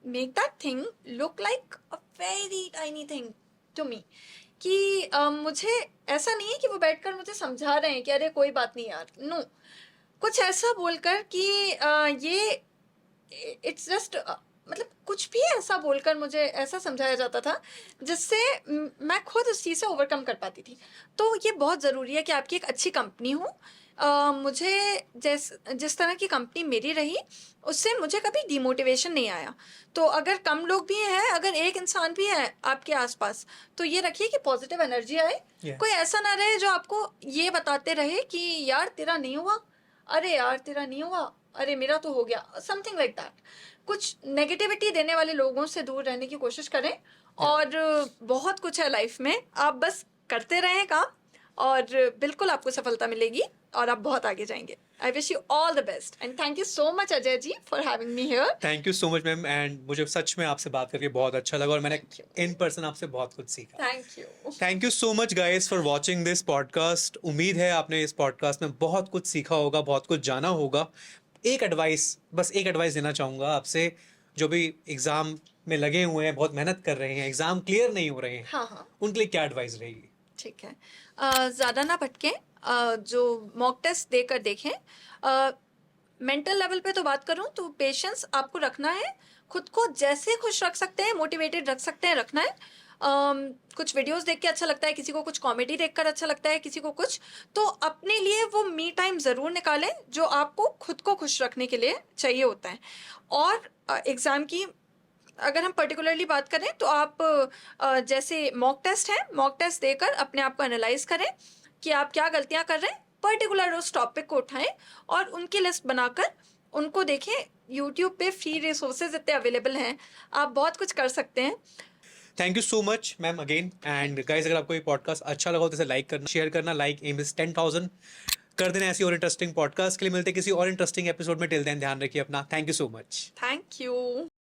B: make that thing look like a very tiny thing to me, कि मुझे ऐसा नहीं है कि वो बैठकर मुझे समझा रहे हैं कि अरे कोई बात नहीं यार, नो, कुछ ऐसा बोलकर कि ये इट्स जस्ट, मतलब कुछ भी ऐसा बोलकर मुझे ऐसा समझाया जाता था जिससे मैं खुद उस चीज़ से ओवरकम कर पाती थी। तो ये बहुत ज़रूरी है कि आपकी एक अच्छी कंपनी हो। मुझे जिस तरह की कंपनी मेरी रही, उससे मुझे कभी डिमोटिवेशन नहीं आया। तो अगर कम लोग भी हैं, अगर एक इंसान भी है आपके आसपास, तो ये रखिए कि पॉजिटिव एनर्जी आए।
A: Yeah.
B: कोई ऐसा ना रहे जो आपको ये बताते रहे कि यार तेरा नहीं हुआ, अरे यार तेरा नहीं हुआ, अरे मेरा तो हो गया, समथिंग लाइक दैट। कुछ नेगेटिविटी देने वाले लोगों से दूर रहने की कोशिश करें। और बहुत कुछ है लाइफ में, आप बस करते रहें काम, और बिल्कुल आपको सफलता मिलेगी और आप बहुत आगे जाएंगे। I wish you all the best and thank you so much Ajay ji for having me here.
A: Thank you so much ma'am, एंड मुझे सच में आपसे बात करके बहुत अच्छा लगा और मैंने
B: Thank you.
A: इन पर्सन आपसे बहुत कुछ सीखा।
B: Thank you.
A: Thank you so much guys for watching this podcast. उम्मीद है आपने इस पॉडकास्ट में बहुत कुछ सीखा होगा, बहुत कुछ जाना होगा। बस एक एडवाइस देना चाहूँगा आपसे, जो भी एग्ज़ाम में लगे हुए हैं, बहुत मेहनत कर रहे हैं, एग्ज़ाम क्लियर नहीं हो रहे हैं,
B: हाँ हाँ
A: उनके लिए क्या एडवाइस रहेगी?
B: ठीक है। ज़्यादा ना भटकें, जो मॉक टेस्ट देकर देखें। मेंटल लेवल पे तो बात करूं तो पेशेंस आपको रखना है, खुद को जैसे खुश रख सकते हैं, मोटिवेटेड रख सकते हैं, रखना है। कुछ वीडियोस देख के अच्छा लगता है, किसी को कुछ कॉमेडी देखकर अच्छा लगता है, किसी को कुछ, तो अपने लिए वो मी टाइम ज़रूर निकालें जो आपको खुद को खुश रखने के लिए चाहिए होता है। और एग्ज़ाम की अगर हम पर्टिकुलरली बात करें तो आप जैसे मॉक टेस्ट है, मॉक टेस्ट देकर अपने आप को एनालाइज करें कि आप क्या गलतियां कर रहे हैं, पर्टिकुलर उस टॉपिक को उठाएं और उनकी लिस्ट बनाकर उनको देखें। यूट्यूब पे फ्री रिसोर्सेज इतने अवेलेबल हैं, आप बहुत कुछ कर सकते हैं।
A: Thank you so much ma'am again. And guys, अगर आपको ये पॉडकास्ट अच्छा लगा हो तो इसे लाइक करना, शेयर करना। लाइक एम इज 10,000 कर देना। ऐसी और इंटरेस्टिंग पॉडकास्ट के लिए मिलते हैं किसी और इंटरेस्टिंग एपिसोड में। टिल देन ध्यान रखिए अपना। Thank you so much.
B: Thank you.